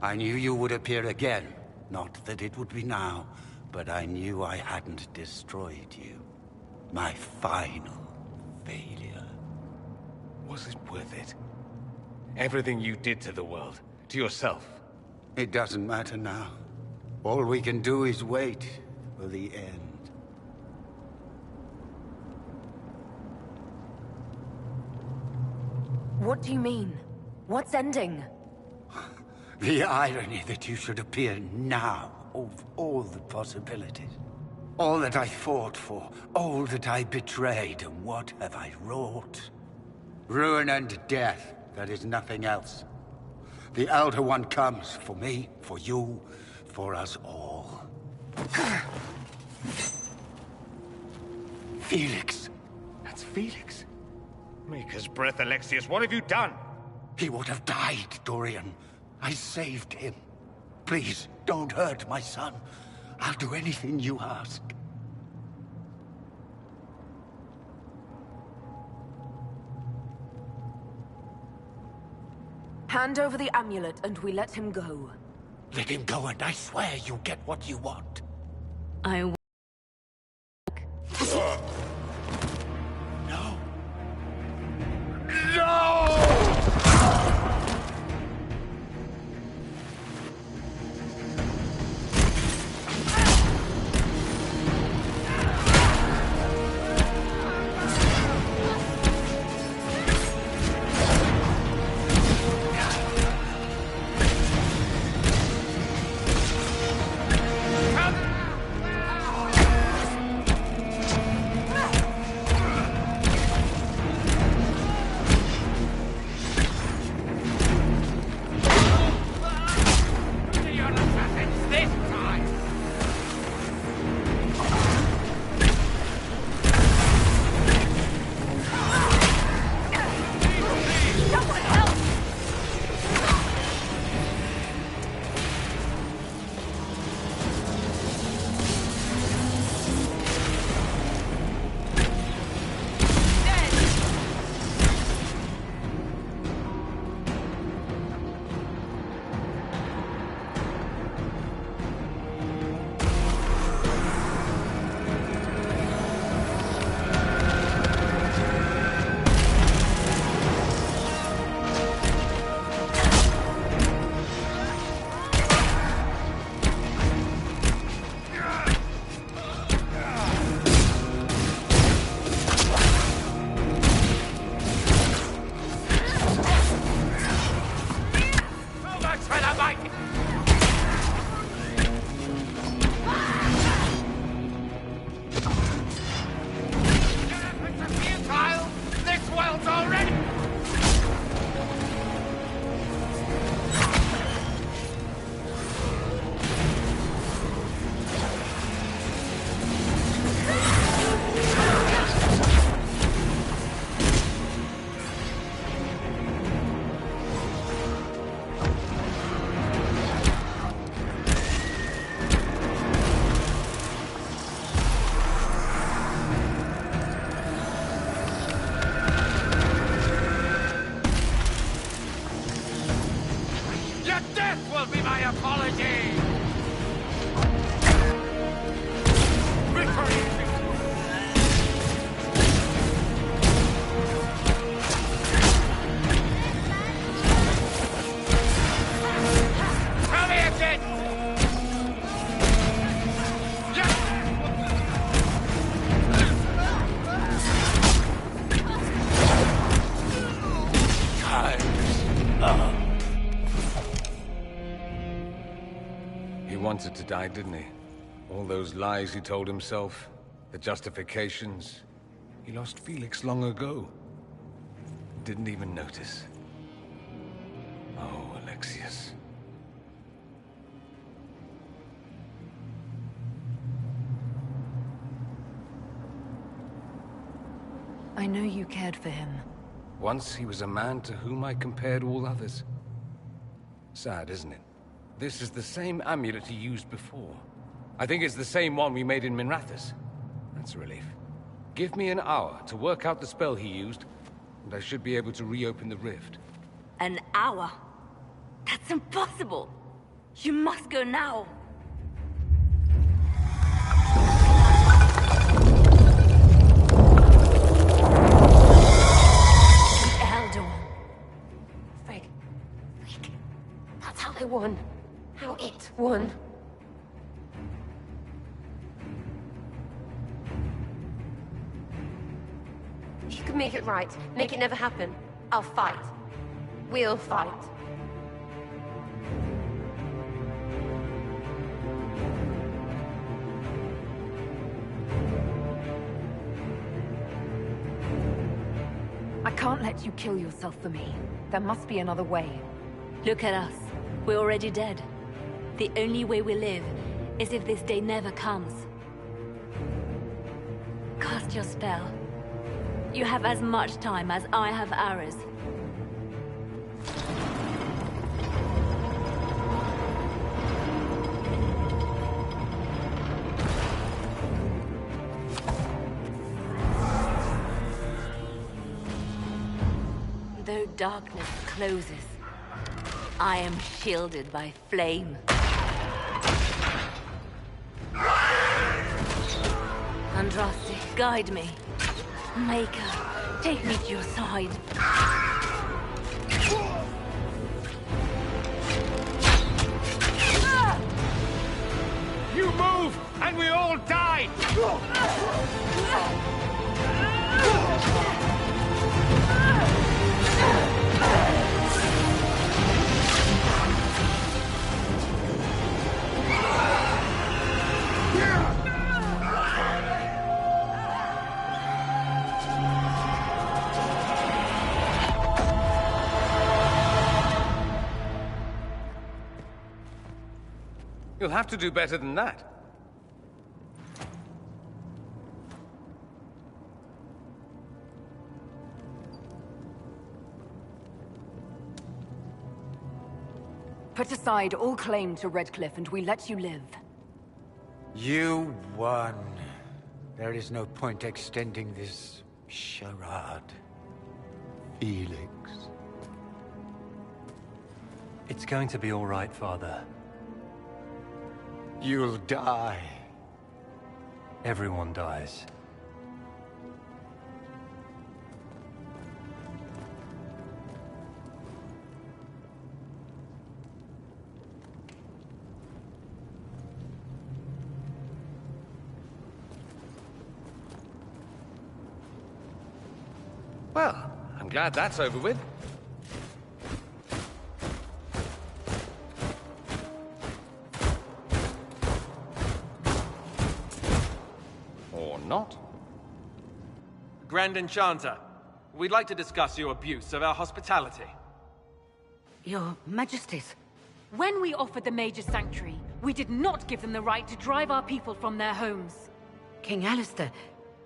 I knew you would appear again. Not that it would be now, but I knew I hadn't destroyed you. My final failure. Was it worth it? Everything you did to the world, to yourself. It doesn't matter now. All we can do is wait for the end. What do you mean? What's ending? The irony that you should appear now, of all the possibilities. All that I fought for, all that I betrayed, and what have I wrought? Ruin and death, there is nothing else. The Elder One comes, for me, for you, for us all. Felix. That's Felix. Maker's breath, Alexius, what have you done? He would have died, Dorian. I saved him. Please, don't hurt my son. I'll do anything you ask. Hand over the amulet and we let him go. Let him go and I swear you'll get what you want. I... No. No! He wanted to die, didn't he? All those lies he told himself, the justifications. He lost Felix long ago. Didn't even notice. Oh, Alexius. I know you cared for him. Once he was a man to whom I compared all others. Sad, isn't it? This is the same amulet he used before. I think it's the same one we made in Minrathous. That's a relief. Give me an hour to work out the spell he used, and I should be able to reopen the rift. An hour? That's impossible! You must go now! The Elder One. Frig. That's how they won. How it won. If you can make it right, make it never happen, I'll fight. We'll fight. I can't let you kill yourself for me. There must be another way. Look at us. We're already dead. The only way we live is if this day never comes. Cast your spell. You have as much time as I have arrows. Though darkness closes, I am shielded by flame. Andraste, guide me. Maker, take me to your side. You move, and we all die! You'll have to do better than that. Put aside all claim to Redcliffe and we let you live. You won. There is no point extending this charade. Felix. It's going to be all right, Father. You'll die. Everyone dies. Well, I'm glad that's over with. Or not. Grand Enchanter, we'd like to discuss your abuse of our hospitality. Your Majesties. When we offered the Mage's Sanctuary, we did not give them the right to drive our people from their homes. King Alistair,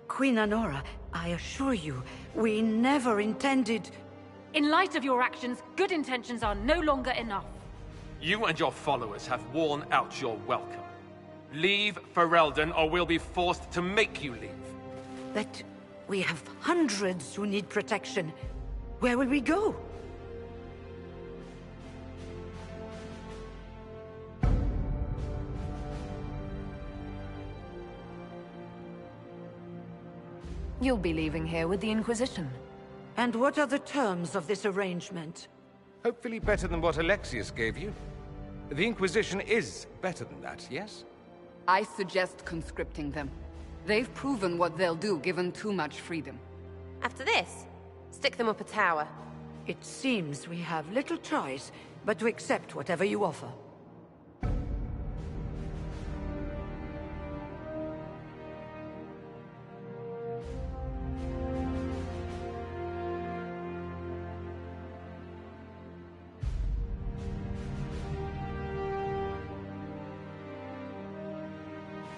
Queen Anora, I assure you, we never intended... In light of your actions, good intentions are no longer enough. You and your followers have worn out your welcome. Leave Ferelden, or we'll be forced to make you leave. But we have hundreds who need protection. Where will we go? You'll be leaving here with the Inquisition. And what are the terms of this arrangement? Hopefully better than what Alexius gave you. The Inquisition is better than that, yes? I suggest conscripting them. They've proven what they'll do given too much freedom. After this, stick them up a tower. It seems we have little choice but to accept whatever you offer.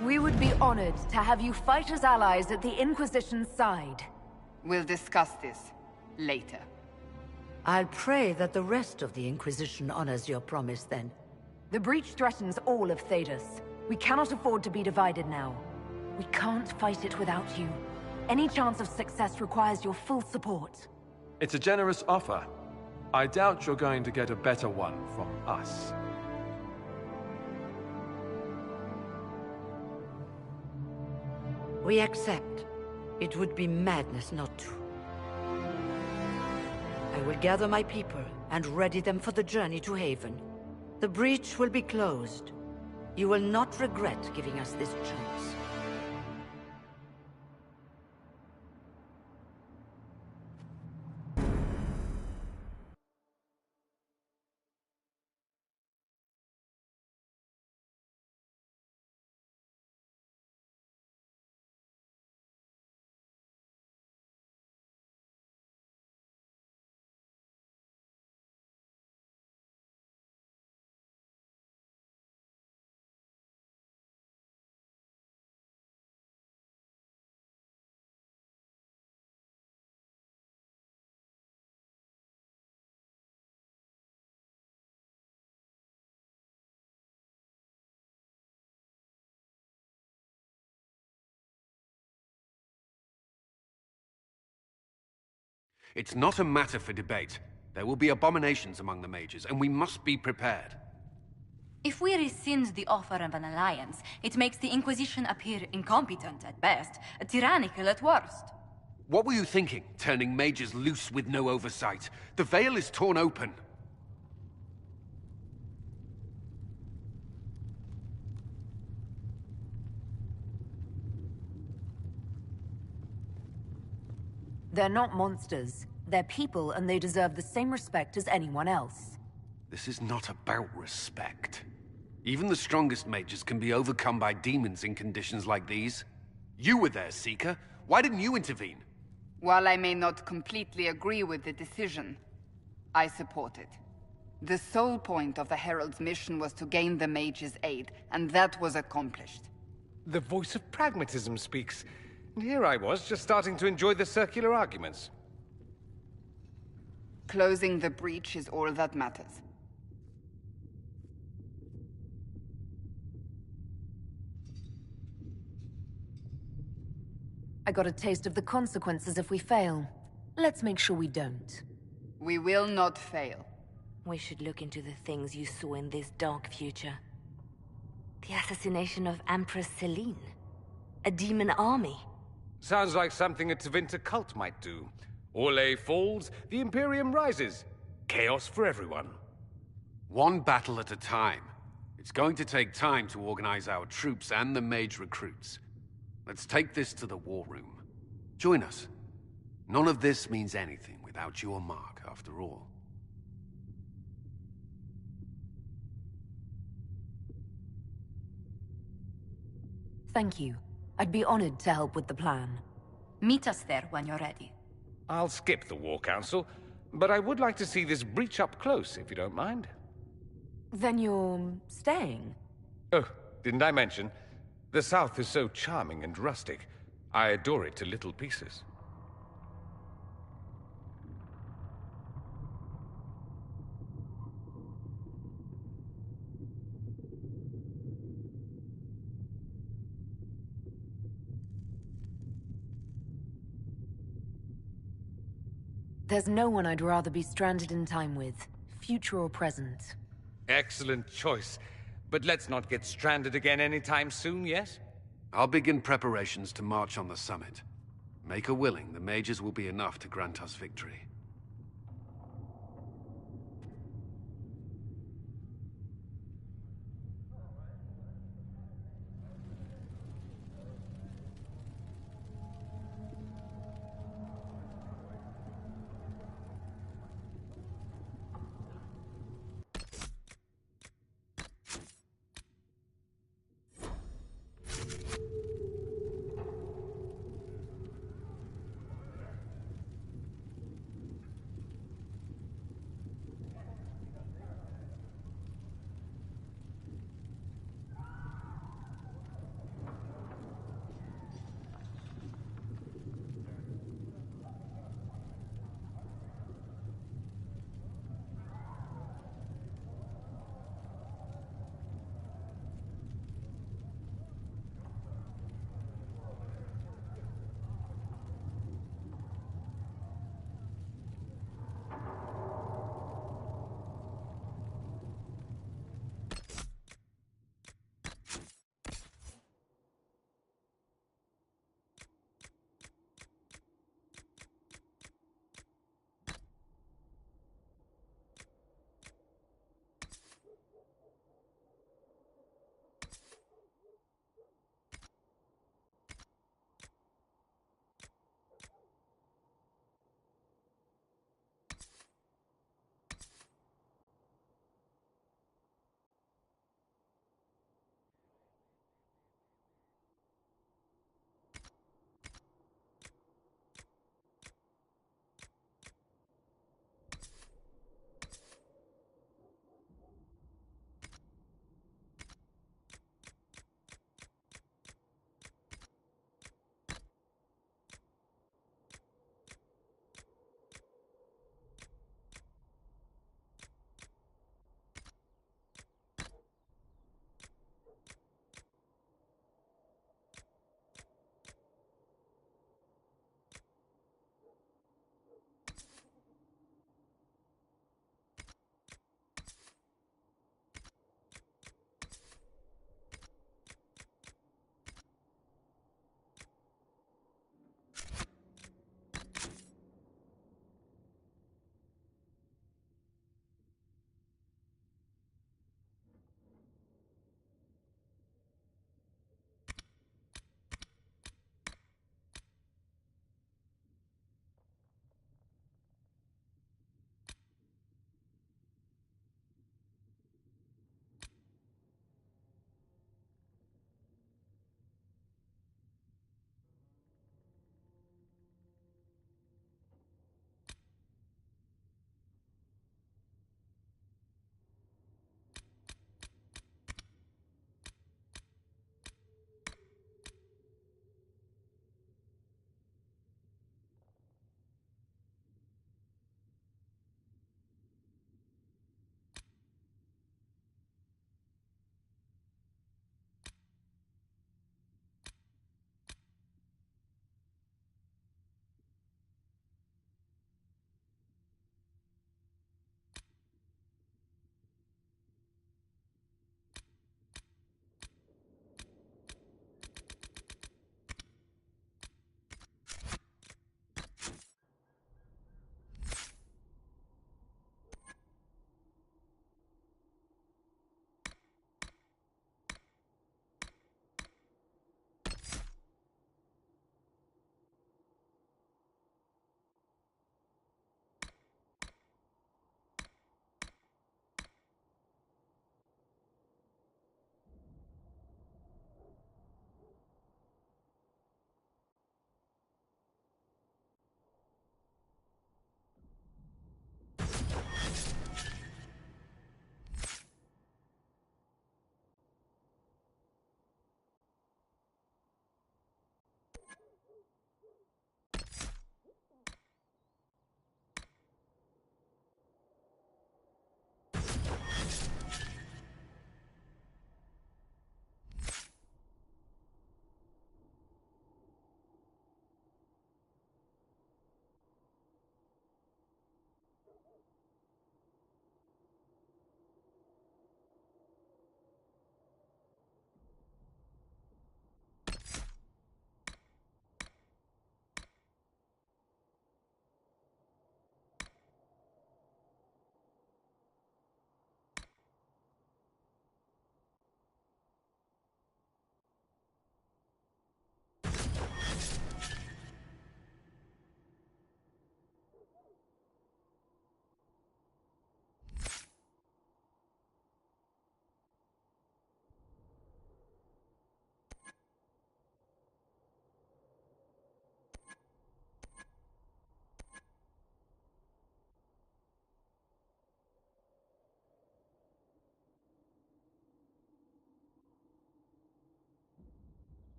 We would be honored to have you fight as allies at the Inquisition's side. We'll discuss this later. I'll pray that the rest of the Inquisition honors your promise then. The breach threatens all of Thedas. We cannot afford to be divided now. We can't fight it without you. Any chance of success requires your full support. It's a generous offer. I doubt you're going to get a better one from us. We accept. It would be madness not to. I will gather my people and ready them for the journey to Haven. The breach will be closed. You will not regret giving us this chance. It's not a matter for debate. There will be abominations among the mages, and we must be prepared. If we rescind the offer of an alliance, it makes the Inquisition appear incompetent at best, tyrannical at worst. What were you thinking, turning mages loose with no oversight? The veil is torn open. They're not monsters. They're people, and they deserve the same respect as anyone else. This is not about respect. Even the strongest mages can be overcome by demons in conditions like these. You were there, Seeker. Why didn't you intervene? While I may not completely agree with the decision, I support it. The sole point of the Herald's mission was to gain the mage's aid, and that was accomplished. The voice of pragmatism speaks. And here I was, just starting to enjoy the circular arguments. Closing the breach is all that matters. I got a taste of the consequences if we fail. Let's make sure we don't. We will not fail. We should look into the things you saw in this dark future. The assassination of Empress Celine. A demon army. Sounds like something a Tevinter cult might do. Orlais falls, the Imperium rises. Chaos for everyone. One battle at a time. It's going to take time to organize our troops and the mage recruits. Let's take this to the war room. Join us. None of this means anything without your mark, after all. Thank you. I'd be honored to help with the plan. Meet us there when you're ready. I'll skip the War Council, but I would like to see this breach up close, if you don't mind. Then you're staying? Oh, didn't I mention? The South is so charming and rustic. I adore it to little pieces. There's no one I'd rather be stranded in time with, future or present. Excellent choice. But let's not get stranded again anytime soon, yes? I'll begin preparations to march on the summit. Make her willing, the mages will be enough to grant us victory.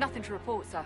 Nothing to report, sir.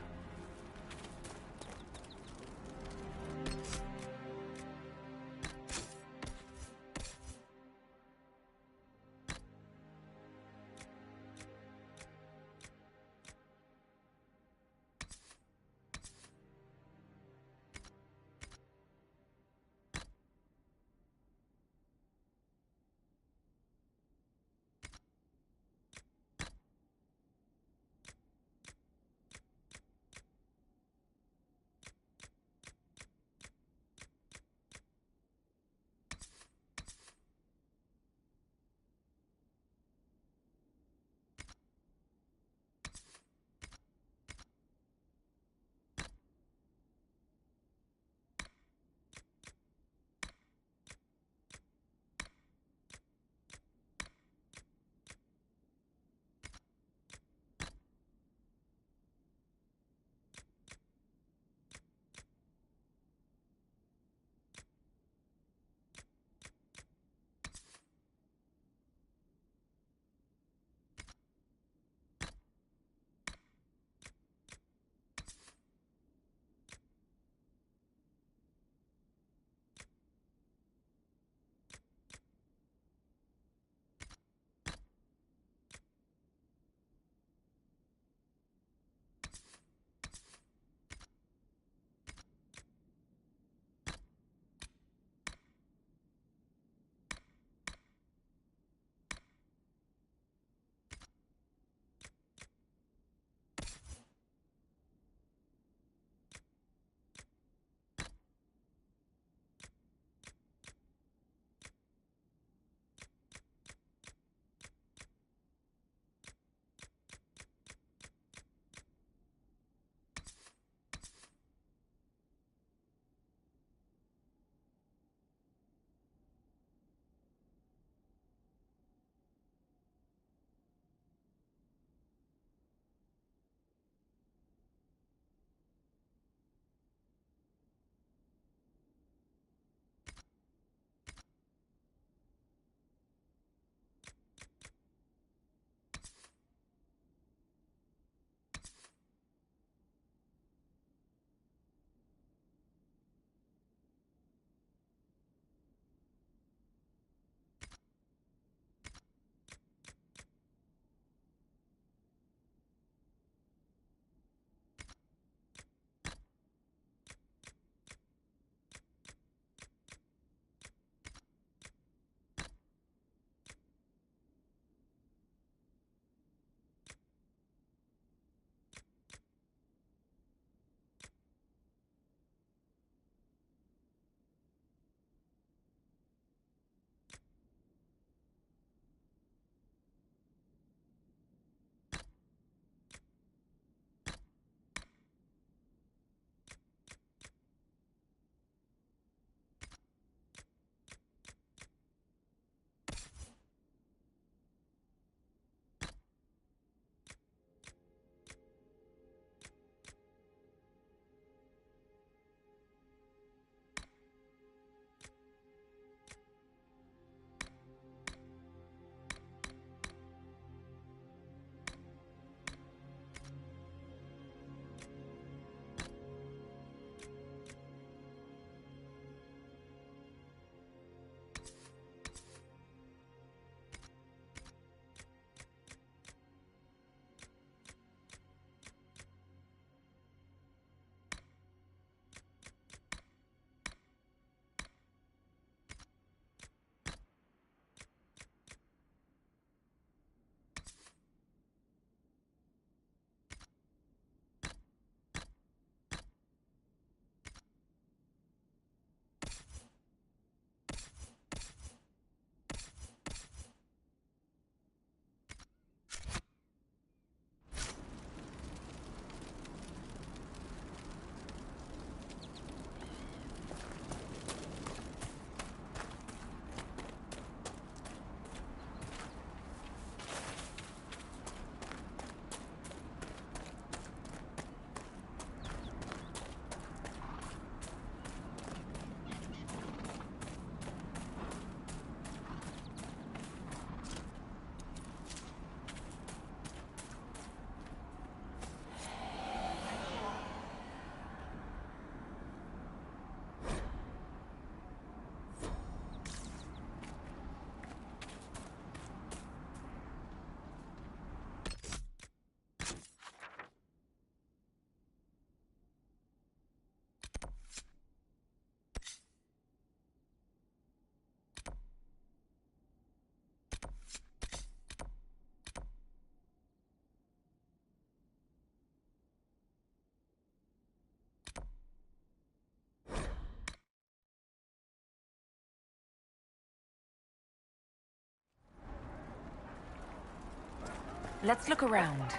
Let's look around.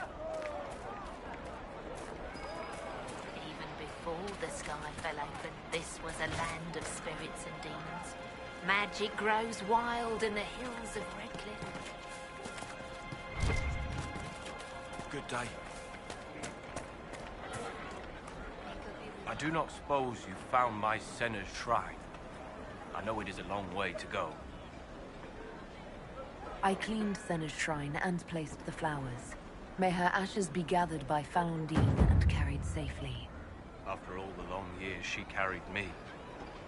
Even before the sky fell open, this was a land of spirits and demons. Magic grows wild in the hills of Redcliffe. Good day. I do not suppose you found my Senna's shrine. I know it is a long way to go. I cleaned Senna's shrine and placed the flowers. May her ashes be gathered by Falondine and carried safely. After all the long years she carried me,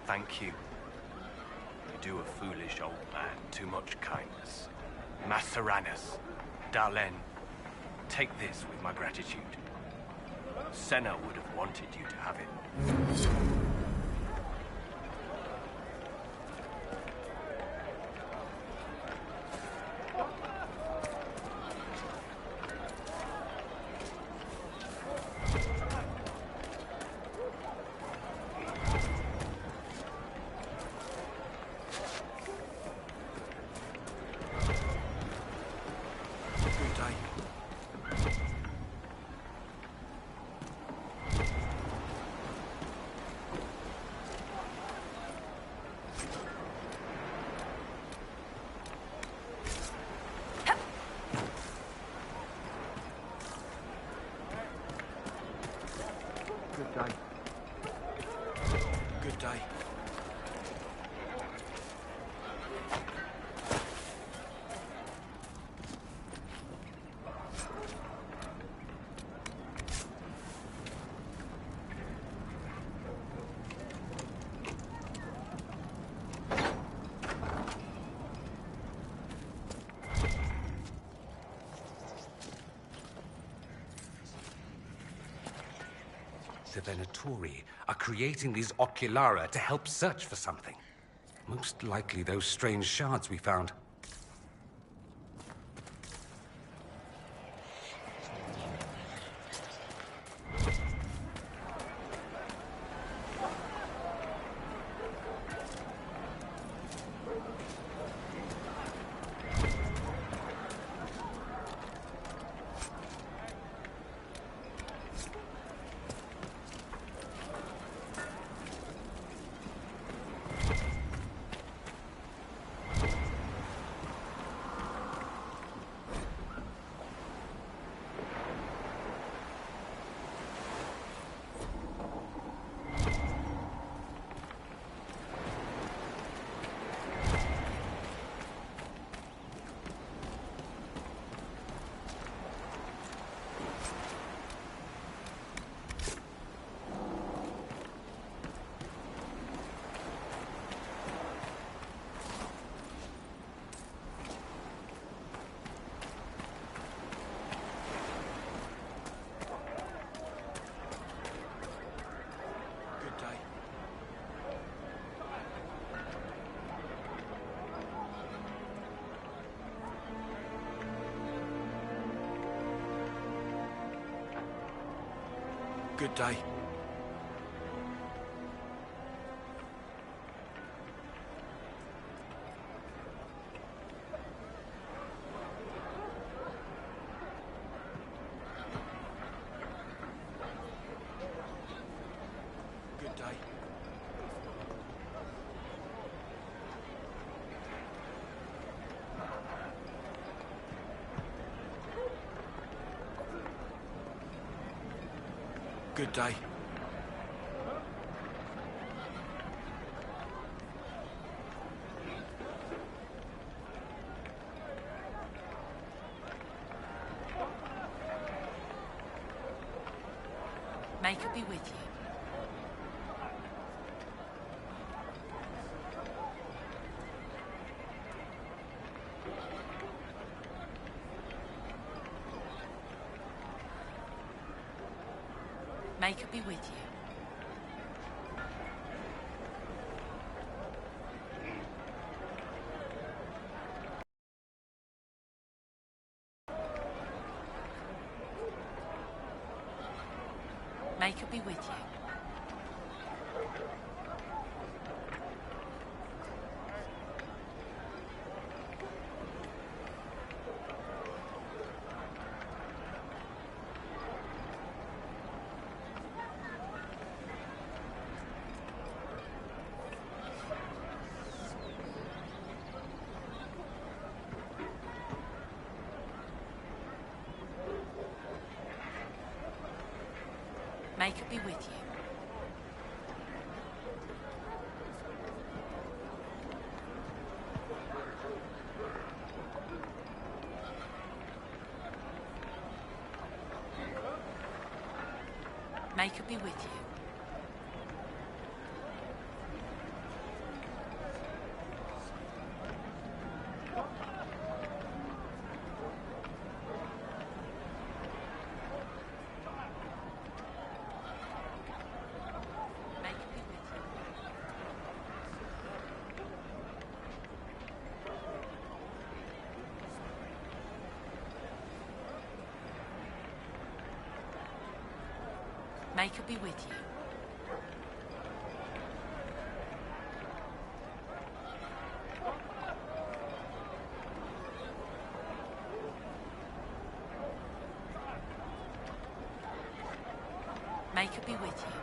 thank you. You do a foolish old man too much kindness. Maceranus, Dalen, take this with my gratitude. Senna would have wanted you to have it. Good day. The Venatori are creating these Oculara to help search for something. Most likely those strange shards we found. Good day. Good day. Good day. May it be with you. May it be with you. May it be with you. May it be with you. May it be with you. May it be with you. May it be with you.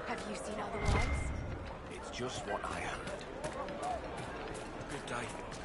Have you seen otherwise? It's just what I heard. Good day.